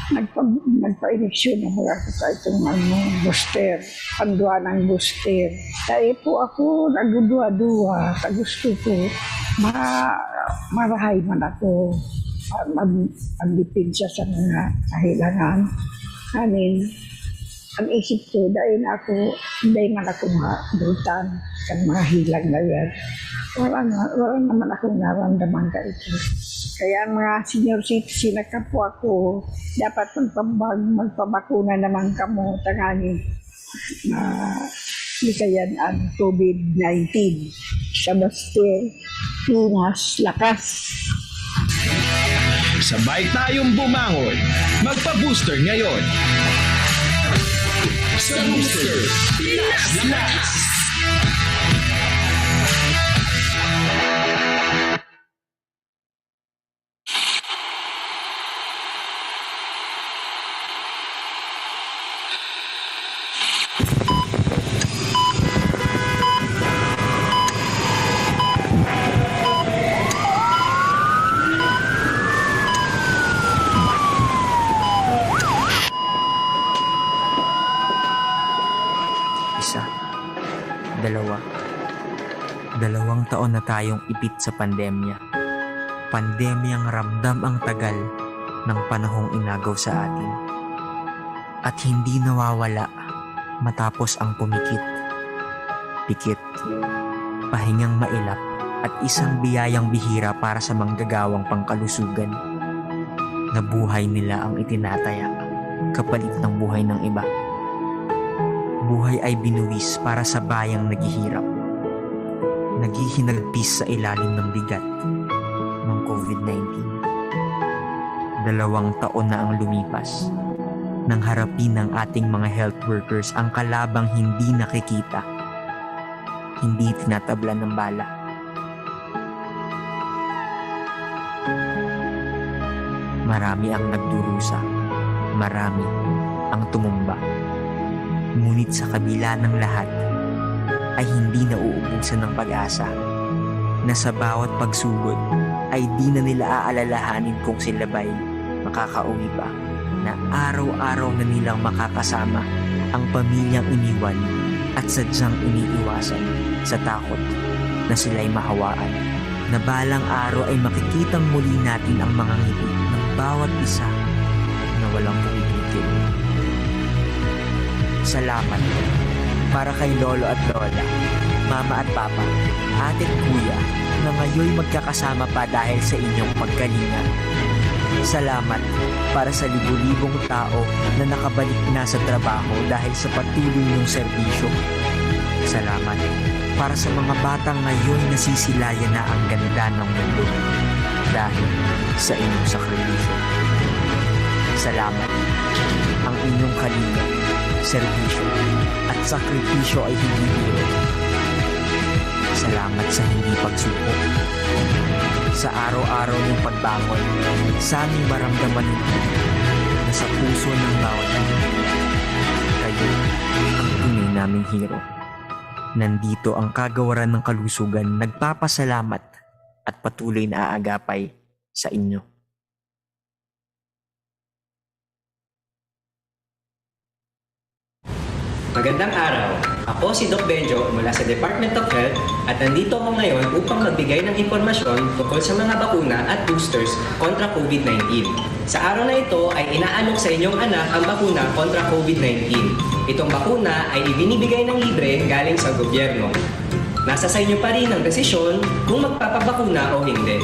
Nagpa-eleksyon na mula sa itong booster, pandua ng booster. Dahil po ako nagdudua-dua sa gusto ko, marahay man ako, magdipensya sa mga kahilangan. Ang isip ko, dahil ako, hindi man ako mabutan kan mga hilang na yan. Wala naman akong naramdaman ka ito. Kaya ang mga senior citizen na kapo ako, dapat magpabakuna naman kamo tangani na likayan ang COVID-19 sa booster Pinas Lakas. Sabay tayong bumangon. Magpa-booster ngayon. Sa booster Pinas Lakas! Dalawang taon na tayong ipit sa pandemya. Pandemyang ramdam ang tagal ng panahong inagaw sa atin. At hindi nawawala matapos ang pumikit, pikit, pahingang mailap at isang biyayang bihira para sa manggagawang pangkalusugan. Na buhay nila ang itinataya kapalit ng buhay ng iba. Buhay ay binuwis para sa bayang naghihirap. naghihinagpis sa ilalim ng bigat ng COVID-19. 2 taon na ang lumipas nang harapin ng ating mga health workers ang kalabang hindi nakikita, hindi tinatablan ng bala. Marami ang nagdurusa, marami ang tumumba. Ngunit sa kabila ng lahat, ay hindi nauubusan ng pag-asa na sa bawat pagsugod ay di na nila aalalahanin kung sila ba'y makakauwi pa, na araw-araw na nilang makakasama ang pamilyang iniwan at sadyang iniiwasan sa takot na sila'y mahawaan, na balang araw ay makikitang muli natin ang mga ngiti ng bawat isa na walang pumipigil. Salamat para kay Lolo at Lola, Mama at Papa, Ate at Kuya na ngayon magkakasama pa dahil sa inyong pagkalinga. Salamat para sa libu-libong tao na nakabalik na sa trabaho dahil sa patuloy niyong serbisyo. Salamat para sa mga batang ngayon nasisilayan na ang ganda ng mundo dahil sa inyong sakripisyo. Salamat. Ang inyong kalinga, serbisyo at sakripisyo ay hindi biro. Salamat sa hindi pagsuko. Sa araw-araw ng pagbangon, sana'y maramdaman nito na sa puso ng bawat kayo ang tunay naming hero. Nandito ang kagawaran ng kalusugan, nagpapasalamat at patuloy na aagapay sa inyo. Magandang araw! Ako si Doc Benjo mula sa Department of Health at nandito ako ngayon upang magbigay ng impormasyon tungkol sa mga bakuna at boosters kontra COVID-19. Sa araw na ito ay inaalok sa inyong anak ang bakuna kontra COVID-19. Itong bakuna ay ibinibigay ng libre galing sa gobyerno. Nasa sa inyo pa rin ang desisyon kung magpapabakuna o hindi.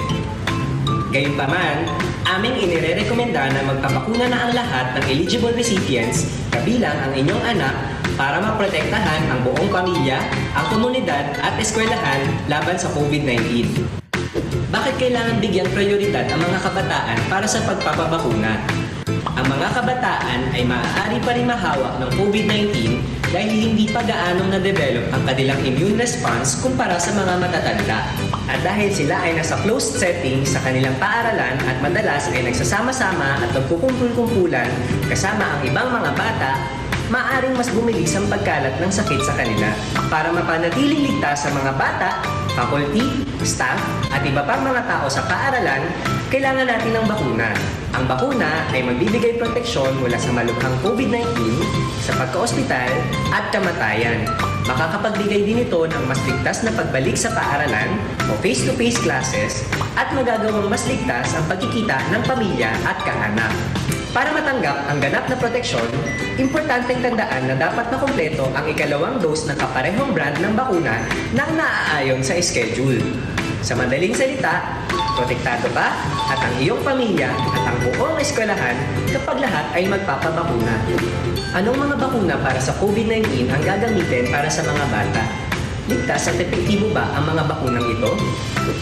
Gayunpaman, aming inirerekomenda na magpapakuna na ang lahat ng eligible recipients kabilang ang inyong anak para maprotektahan ang buong pamilya, ang komunidad at eskwelahan laban sa COVID-19. Bakit kailangan bigyan prioridad ang mga kabataan para sa pagpapabakuna? Ang mga kabataan ay maaari pa rin mahawak ng COVID-19 dahil hindi pa gaanong na-develop ang kanilang immune response kumpara sa mga matatanda. At dahil sila ay nasa closed setting sa kanilang paaralan at madalas ay nagsasama-sama at nagkukumpul-kumpulan kasama ang ibang mga bata, maaring mas bumilis ang pagkalat ng sakit sa kanila. Para mapanatiling ligtas sa mga bata, faculty, staff, at iba pang mga tao sa paaralan, kailangan natin ng bakuna. Ang bakuna ay magbibigay proteksyon mula sa malubhang COVID-19, sa pagka-ospital, at kamatayan. Makakapagbigay din ito ng mas ligtas na pagbalik sa paaralan o face-to-face classes at magagawang mas ligtas ang pagkikita ng pamilya at kaanak. Para matanggap ang ganap na proteksyon, importanteng tandaan na dapat makumpleto ang ikalawang dose ng kaparehong brand ng bakuna na naaayon sa schedule. Sa madaling salita, protektado ka at ang iyong pamilya at ang buong eskwelahan kapag lahat ay magpapabakuna. Anong mga bakuna para sa COVID-19 ang gagamitin para sa mga bata? Ligtas at epektibo ba ang mga bakunang ito?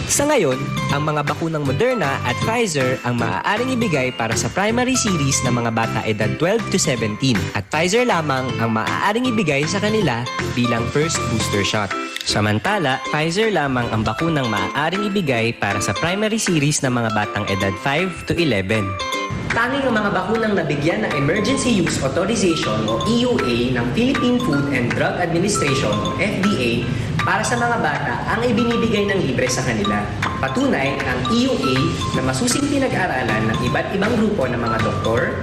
Sa ngayon, ang mga bakunang Moderna at Pfizer ang maaaring ibigay para sa primary series ng mga bata edad 12 to 17 at Pfizer lamang ang maaaring ibigay sa kanila bilang first booster shot. Samantala, Pfizer lamang ang bakunang maaaring ibigay para sa primary series ng mga batang edad 5 to 11. Tanging ang mga bakunang nabigyan ng Emergency Use Authorization o EUA ng Philippine Food and Drug Administration o FDA para sa mga bata ang ibinibigay ng libre sa kanila. Patunay ang EUA na masusing pinag-aralan ng iba't ibang grupo ng mga doktor,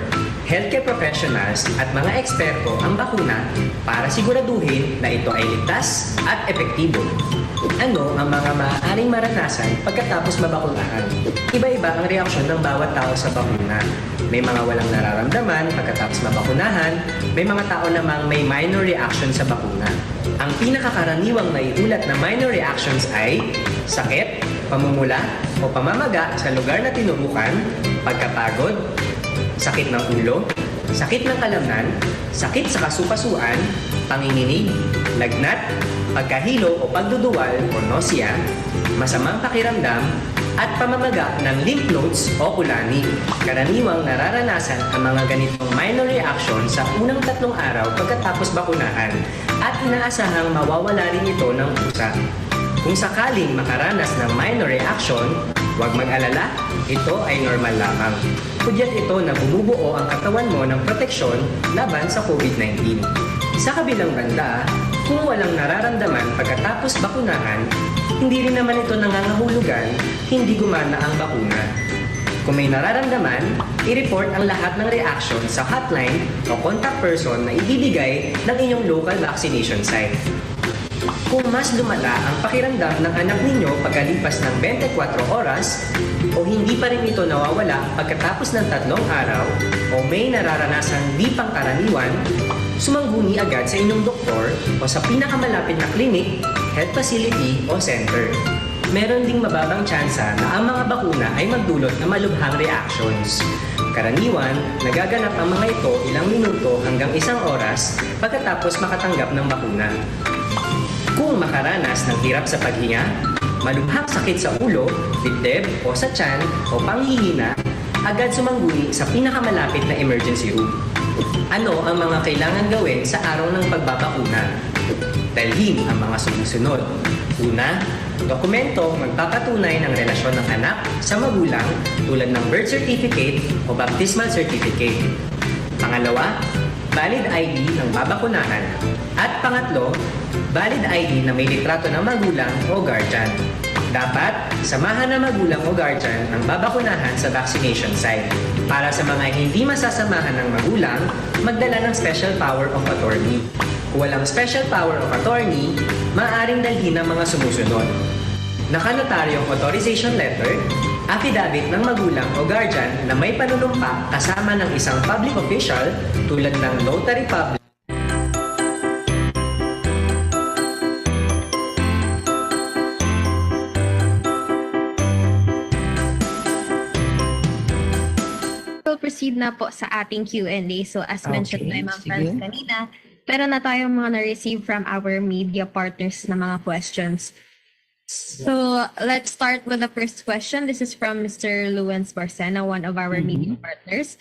healthcare professionals at mga eksperto ang bakuna para siguraduhin na ito ay ligtas at epektibo. Ano ang mga maaaring maranasan pagkatapos mabakunahan? Iba-iba ang reaksyon ng bawat tao sa bakuna. May mga walang nararamdaman pagkatapos mabakunahan, may mga tao namang may minor reaction sa bakuna. Ang pinakakaraniwang naiulat na minor reactions ay sakit, pamumula o pamamaga sa lugar na tinurukan, pagkapagod, sakit ng ulo, sakit ng kalamnan, sakit sa kasukasuan, panginginig, lagnat, pagkahilo o pagduduwal o nausea, masamang pakiramdam, at pamamaga ng lymph nodes o kulani. Karaniwang nararanasan ang mga ganitong minor reaction sa unang 3 araw pagkatapos bakunahan at inaasahang mawawala rin ito ng kusa. Kung sakaling makaranas ng minor reaction, huwag mag-alala, ito ay normal lamang. Pudyat ito na bumubuo ang katawan mo ng proteksyon laban sa COVID-19. Sa kabilang banda, kung walang nararamdaman pagkatapos bakunahan, hindi rin naman ito nangangahulugan, hindi gumana ang bakuna. Kung may nararamdaman, i-report ang lahat ng reaction sa hotline o contact person na ibibigay ng inyong local vaccination site. Kung mas lumala ang pakiramdam ng anak ninyo pagkalipas ng 24 oras o hindi pa rin ito nawawala pagkatapos ng 3 araw o may nararanasang di pangkaraniwan, sumangguni agad sa inyong doktor o sa pinakamalapit na klinik, health facility o center. Meron ding mababang tsansa na ang mga bakuna ay magdulot ng malubhang reactions. Karaniwan, nagaganap ang mga ito ilang minuto hanggang 1 oras pagkatapos makatanggap ng bakuna. Kung makaranas ng hirap sa paghinga, malubhang sakit sa ulo, dibdib o sa tiyan o panghihina, agad sumangguni sa pinakamalapit na emergency room. Ano ang mga kailangan gawin sa araw ng pagbabakuna? Dalhin ang mga sumusunod. Una, dokumentong magpapatunay ng relasyon ng anak sa magulang tulad ng birth certificate o baptismal certificate. Pangalawa, valid ID ng babakunahan. At pangatlo, valid ID na may litrato ng magulang o guardian. Dapat, samahan ng magulang o guardian ang babakunahan sa vaccination site. Para sa mga hindi masasamahan ng magulang, magdala ng special power of attorney. Kung walang special power of attorney, maaaring dalhin ng mga sumusunod. Nakanotaryong authorization letter, affidavit ng magulang o guardian na may panunumpa kasama ng isang public official tulad ng notary public. We'll proceed na po sa ating Q&A. So as mentioned by Ma'am Franz kanina, meron na tayong mga na-receive from our media partners na mga questions. So let's start with the first question. This is from Mr. Luens Barcena, one of our media partners.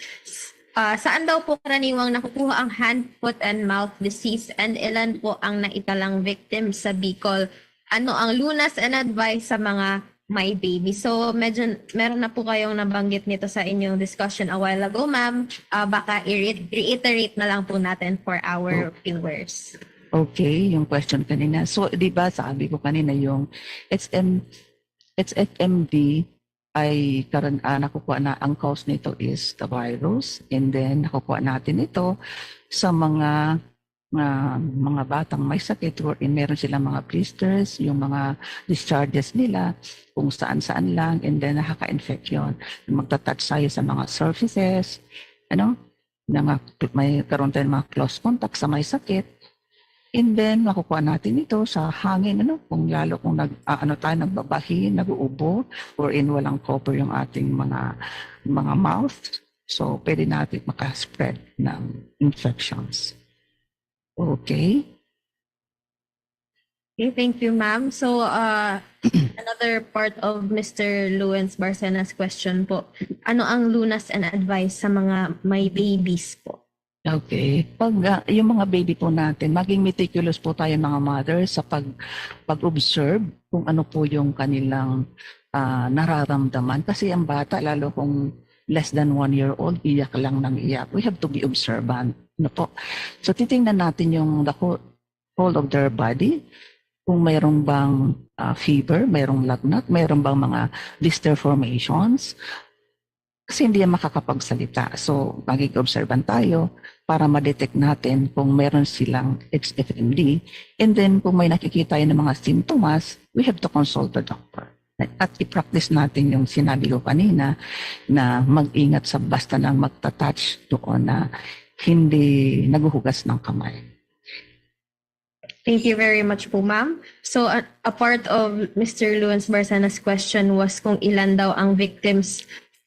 Saan daw po karaniwang nakukuha ang hand, foot, and mouth disease and ilan po ang naitalang victims sa Bicol? Ano ang lunas and advice sa mga may baby? So medyo meron na po kayong nabanggit nito sa inyong discussion a while ago, ma'am. Baka i-reiterate na lang po natin for our viewers. Okay, yung question kanina. So, di ba sabi ko kanina yung HFMD ay nakukuha na ang cause nito is the virus, and then nakukuha natin ito sa mga batang may sakit wherein meron silang mga blisters, yung mga discharges nila kung saan-saan lang, and then nakaka-infect yun. Magta-touch tayo sa mga surfaces, may karoon tayo mga close contact sa may sakit. And then, makukuha natin ito sa hangin, kung lalo kung nagbabahi, nag-uubo, wherein walang cover yung ating mga mouth. So, pwede natin makaspread ng infections. Okay. Okay, thank you, ma'am. So, another part of Mr. Luens Barcena's question po, ano ang lunas and advice sa mga may babies po? Okay. Pag yung mga baby po natin, maging meticulous po tayo mga mother sa pag-observe kung ano po yung kanilang nararamdaman. Kasi ang bata, lalo kung less than 1 year old, iyak lang ng iyak. We have to be observant. So titingnan natin yung the whole of their body. Kung mayroong bang fever, mayroong lagnat, mayroong bang mga blister formations. Kasi hindi yan makakapagsalita. So, magiging observant tayo para ma-detect natin kung meron silang HFMD. And then, kung may nakikita yun ng mga symptoms, we have to consult the doctor. At i-practice natin yung sinabi ko kanina na mag-ingat sa basta lang magta-touch doon na hindi naguhugas ng kamay. Thank you very much po, ma'am. So, a part of Mr. Luens Barcena's question was kung ilan daw ang victims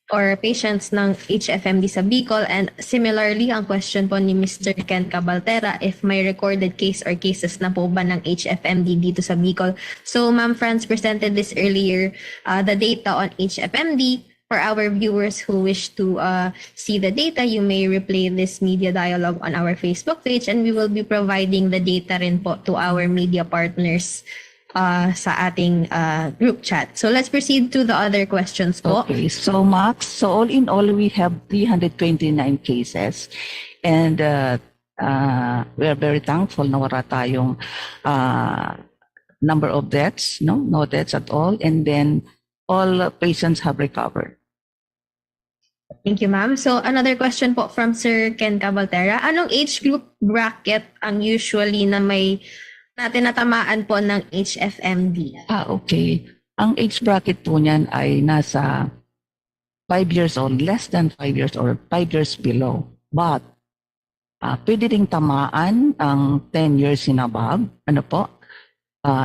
or patients ng HFMD sa Bicol? And similarly, ang question po ni Mr. Ken Cabaltera, if may recorded case or cases na po ba ng HFMD dito sa Bicol? So Ma'am Franz presented this earlier, the data on HFMD. For our viewers who wish to see the data, you may replay this media dialogue on our Facebook page, and we will be providing the data rin po to our media partners sa ating group chat. So let's proceed to the other questions po. Okay, so Max, so all in all, we have 329 cases. And we are very thankful na wala tayong number of deaths, no deaths at all. And then all patients have recovered. Thank you, ma'am. So another question po from Sir Ken Cabaltera. Anong age group bracket ang usually na may natinatamaan po ng HFMD? Okay. Ang age bracket po niyan ay nasa 5 years old, less than 5 years or 5 years below. But pwede ring tamaan ang 10 years and above. Ano po?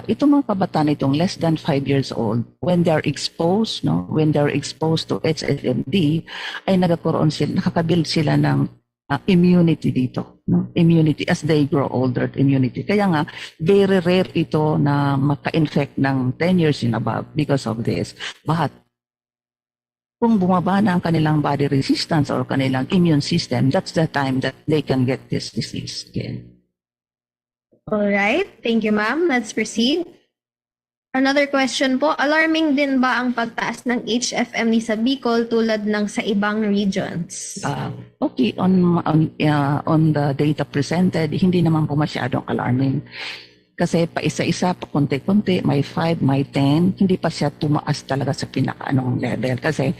Itong mga kabataan itong less than 5 years old, when they're exposed, when they're exposed to HFMD, ay nakakabuild sila ng immunity dito. Immunity as they grow older, immunity. Kaya nga, very rare ito na maka-infect ng 10 years and above because of this. But, kung bumaba na ang kanilang body resistance or kanilang immune system, that's the time that they can get this disease again. All right. Thank you, ma'am. Let's proceed. Another question po, alarming din ba ang pagtaas ng HFMD sa Bicol tulad ng sa ibang regions? Okay, on the data presented, hindi naman po masyadong alarming. Kasi pa isa-isa, pa konti-konti, may 5, may 10, hindi pa siya tumaas talaga sa pinaka-anong level. Kasi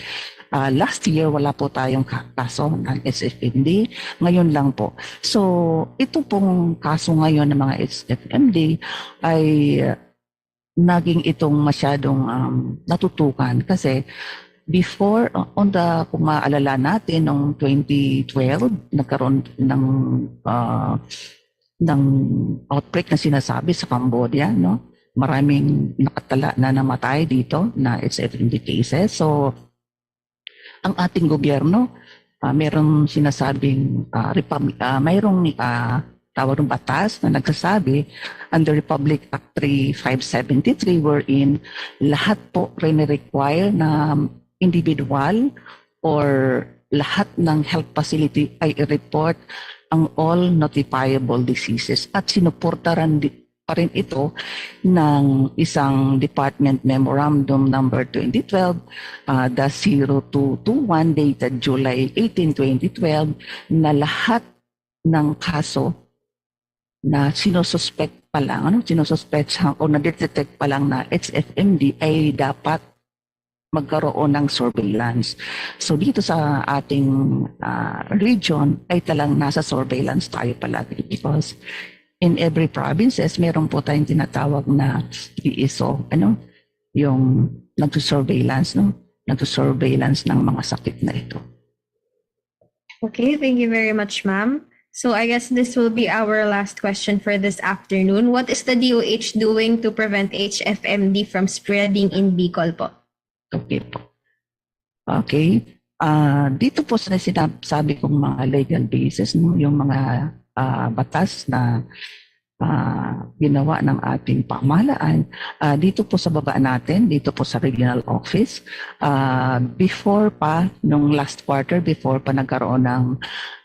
last year, wala po tayong kaso ng HFMD. Ngayon lang po. So, ito pong kaso ngayon ng mga HFMD ay naging itong masyadong natutukan. Kasi before, kung maalala natin, noong 2012, nagkaroon ng outbreak na sinasabi sa Cambodia. No? Maraming nakatala na namatay dito na HFMD cases. So, ang ating gobyerno, mayroong sinasabing mayroong tawag ng batas na nagsasabi under Republic Act 3573 wherein lahat po require na individual or lahat ng health facility ay i-report ang all notifiable diseases at sinuportaran pa rin ito ng isang Department Memorandum number 2012, the 0221 dated July 18, 2012, na lahat ng kaso na sinususpect pa lang, sinususpect o na-detect pa lang na HFMD ay dapat magkaroon ng surveillance. So dito sa ating region ay talang nasa surveillance tayo palagi because in every provinces, meron po tayong tinatawag na PSO, yung nagsusurveillance, nagsusurveillance ng mga sakit na ito. Okay, thank you very much, ma'am. So I guess this will be our last question for this afternoon. What is the DOH doing to prevent HFMD from spreading in Bicol po? Okay po. Okay. Dito po sa sinasabi kong mga legal basis, yung mga batas na ginawa ng ating pamahalaan dito po sa baba natin, dito po sa regional office. Before pa, nung last quarter, before pa nagkaroon ng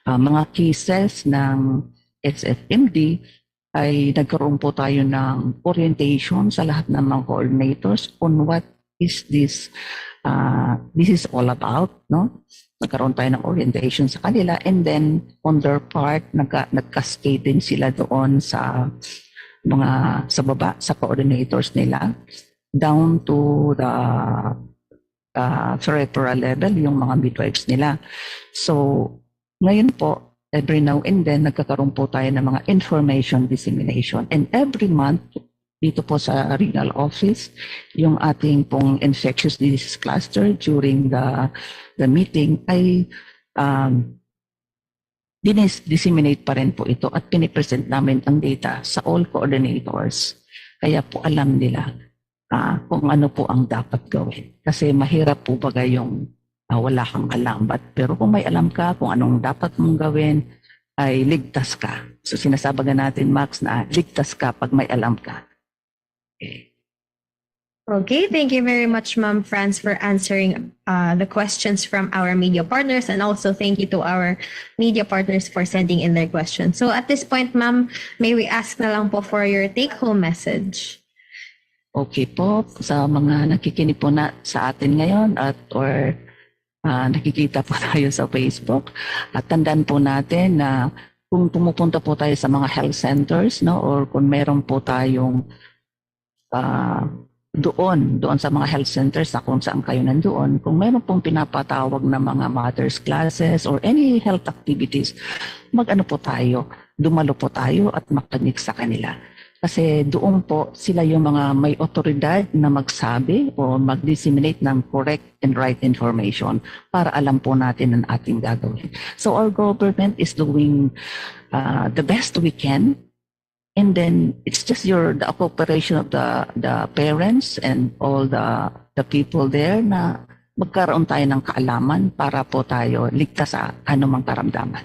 mga cases ng HFMD, ay nagkaroon po tayo ng orientation sa lahat ng mga coordinators on what is this is all about, no? Nagkaroon tayo ng orientation sa kanila and then on their part, nag-cascade din sila doon sa baba, sa coordinators nila down to the referral level, yung mga midwives nila. So, ngayon po, every now and then, nagkakaroon po tayo ng mga information dissemination. And every month, dito po sa regional office, yung ating pong infectious disease cluster during the meeting ay disseminate pa rin po ito at pinipresent namin ang data sa all coordinators. Kaya po alam nila kung ano po ang dapat gawin. Kasi mahirap po bagay yung wala kang alam. Pero kung may alam ka kung anong dapat mong gawin, ay ligtas ka. So sinasabagan natin, Max, na ligtas ka pag may alam ka. Okay. Okay, thank you very much, Ma'am Franz, for answering the questions from our media partners, and also thank you to our media partners for sending in their questions. So at this point, Ma'am, may we ask na lang po for your take-home message? Okay po, sa mga nakikinig po na sa atin ngayon or nakikita po tayo sa Facebook, at tandaan po natin na kung pumupunta po tayo sa mga health centers, no, or kung meron po tayong doon sa mga health centers na kung saan kayo nandoon, kung meron pong pinapatawag na mga mothers classes or any health activities, dumalo po tayo at makinig sa kanila. Kasi doon po sila yung mga may otoridad na magsabi o mag-disseminate ng correct and right information para alam po natin ang ating gagawin. So our government is doing the best we can. And then it's just the cooperation of the parents and all the people there na magkaroon tayo ng kaalaman para po tayo ligtas sa anumang karamdaman.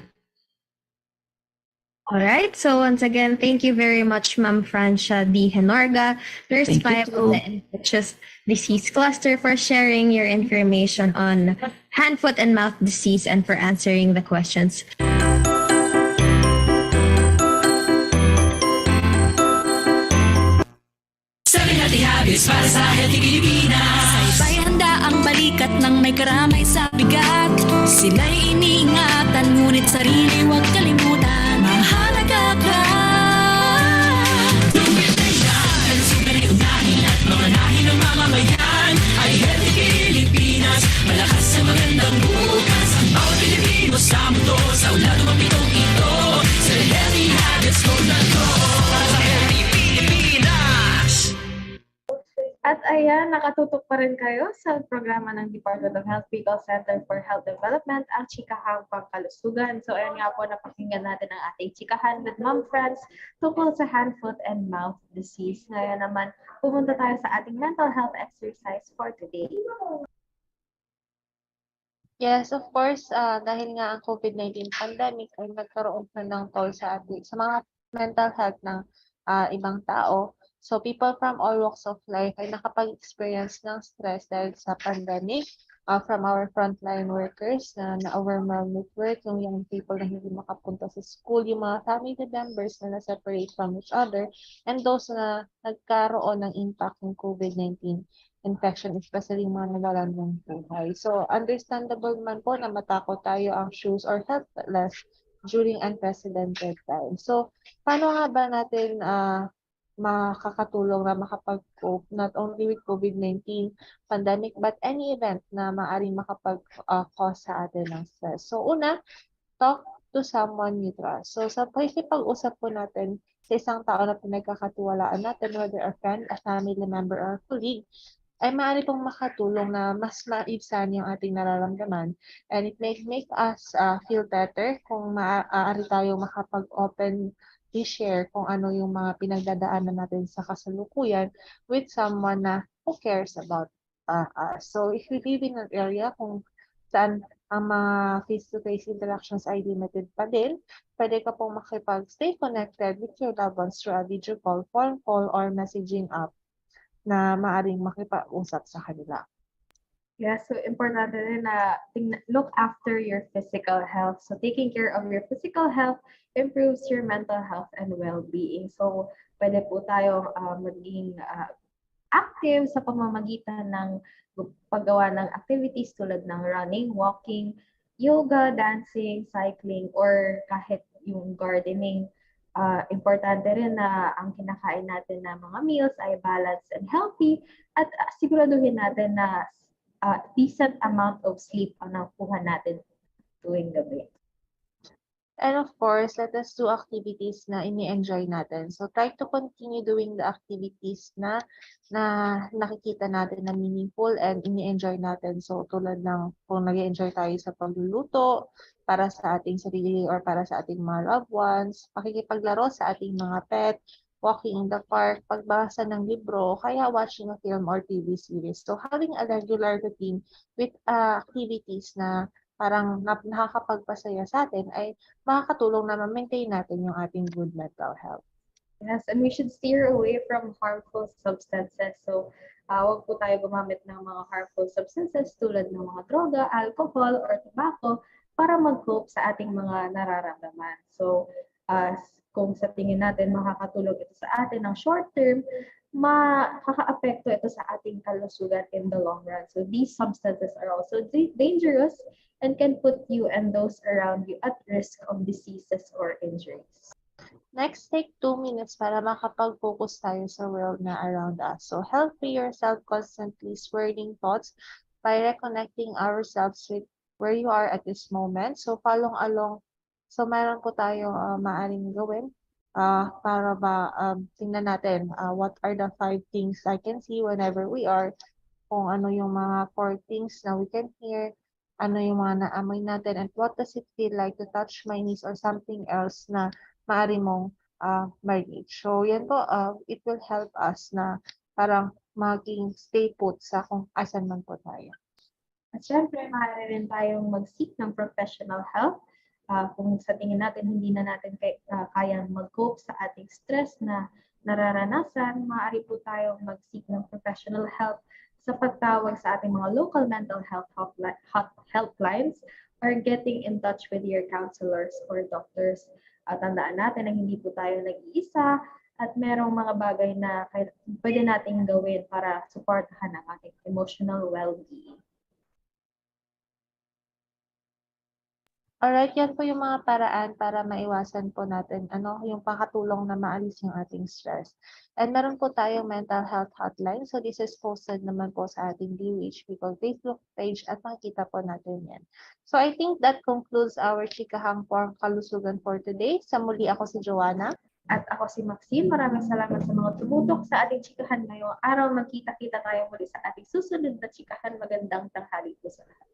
All right. So once again, thank you very much, Ma'am Francia D. Henorga, Nurse 5 of the Infectious Disease Cluster, for sharing your information on hand, foot, and mouth disease and for answering the questions. Habits para sa healthy Pilipinas. Sabay handa ang balikat ng may karamay sa bigat. Sila'y iniingatan, ngunit sarili huwag kalimutan. Mahalaga ka. Tungkol na yan, kalusugan ay unahin at mga nahin ng mamamayan ay healthy Pilipinas. Malakas sa magandang bukas. Ang bawat Pilipino sa mundo, sa ulado mapitong ito. Sa healthy habits ko na to. Para sa healthy Pilipinas. At ayan, nakatutok pa rin kayo sa programa ng Department of Health Bicol Center for Health Development, ang Chikahang Pangkalusugan. So ayan nga po, napakinggan natin ang ating chikahan with Ma'am Franz tungkol sa hand, foot, and mouth disease. Ngayon naman, pumunta tayo sa ating mental health exercise for today. Yes, of course, dahil nga ang COVID-19 pandemic ay nagkaroon na ng toll sa mga mental health ng ibang tao. So people from all walks of life ay nakapag-experience ng stress dahil sa pandemic, from our frontline workers na na-overwhelmed with work, yung young people na hindi makapunta sa school, yung mga family members na na-separate from each other, and those na nagkaroon ng impact ng COVID-19 infection, especially mga nawalan ng buhay. So understandable man po na matakot tayo, anxious or helpless during unprecedented times. So paano nga ba natin makakatulong na makapag-cope not only with COVID-19 pandemic but any event na maaaring makapag-cause sa atin ng stress? So una, talk to someone you trust. So sa pakikipag-usap po natin sa isang tao na pinagkakatiwalaan natin, whether a friend, a family member, or a colleague, ay maaari pong makatulong na mas maibsan yung ating nararamdaman. And it make us feel better kung maaari tayong makapag-open i-share kung ano yung mga pinagdadaanan natin sa kasalukuyan with someone na who cares about us. So if you live in an area kung saan ang mga face-to-face interactions ay limited pa din, pwede ka pong makipag-stay connected with your loved ones through a video call, phone call, or messaging app na maaaring makipag-usap sa kanila. Yeah, so importante rin na look after your physical health. So taking care of your physical health improves your mental health and well-being. So pwede po tayo maging active sa pamamagitan ng paggawa ng activities tulad ng running, walking, yoga, dancing, cycling, or kahit yung gardening. Importante rin na ang kinakain natin na mga meals ay balanced and healthy, at siguraduhin natin na decent amount of sleep ang nakuha natin tuwing gabi. And of course, let us do activities na ini-enjoy natin. So try to continue doing the activities na nakikita natin na meaningful and ini-enjoy natin. So tulad ng kung nag-enjoy tayo sa pagluluto para sa ating sarili or para sa ating mga loved ones, pakikipaglaro sa ating mga pet, walking in the park, pagbasa ng libro, kaya watching a film or TV series. So having a regular routine with activities na parang nakakapagpasaya sa atin ay makakatulong na ma-maintain natin yung ating good mental health. Yes, and we should steer away from harmful substances. So, huwag po tayo gumamit ng mga harmful substances tulad ng mga droga, alcohol, or tobacco para mag-cope sa ating mga nararamdaman. So, kung sa tingin natin makakatulong ito sa atin ng short term, makaka-apekto ito sa ating kalusugan in the long run. So, these substances are also dangerous and can put you and those around you at risk of diseases or injuries. Next, take 2 minutes para makapag-focus tayo sa world na around us. So, help free yourself constantly swirling thoughts by reconnecting ourselves with where you are at this moment. So, follow along. So, mayroon po tayo maaaring gawin para tingnan natin what are the 5 things I can see whenever we are, kung ano yung mga 4 things na we can hear, ano yung mga naamoy natin, and what does it feel like to touch my knees or something else na maaari mong ma-reach. So, yan po, it will help us na parang maging stay put sa kung asan man po tayo. At syempre, maaari rin tayong mag-seek ng professional help. Kung sa tingin natin hindi na natin kayang mag-cope sa ating stress na nararanasan, maaari po tayong mag-seek ng professional help sa pagtawag sa ating mga local mental health helplines or getting in touch with your counselors or doctors. At tandaan natin na hindi po tayo nag-iisa at merong mga bagay na pwede nating gawin para supportahan ang ating emotional well-being. Alright, yan po yung mga paraan para maiwasan po natin yung pakatulong na maalis yung ating stress. And meron po tayong mental health hotline. So this is posted naman po sa ating DOH Bicol Facebook page at makikita po natin yan. So I think that concludes our Chikahang Kalusugan for today. Sa muli ako si Joanna. At ako si Maxine. Maraming salamat sa mga tumutok sa ating chikahan ngayong araw. Magkita-kita tayo muli sa ating susunod na chikahan. Magandang tanghali po sa lahat.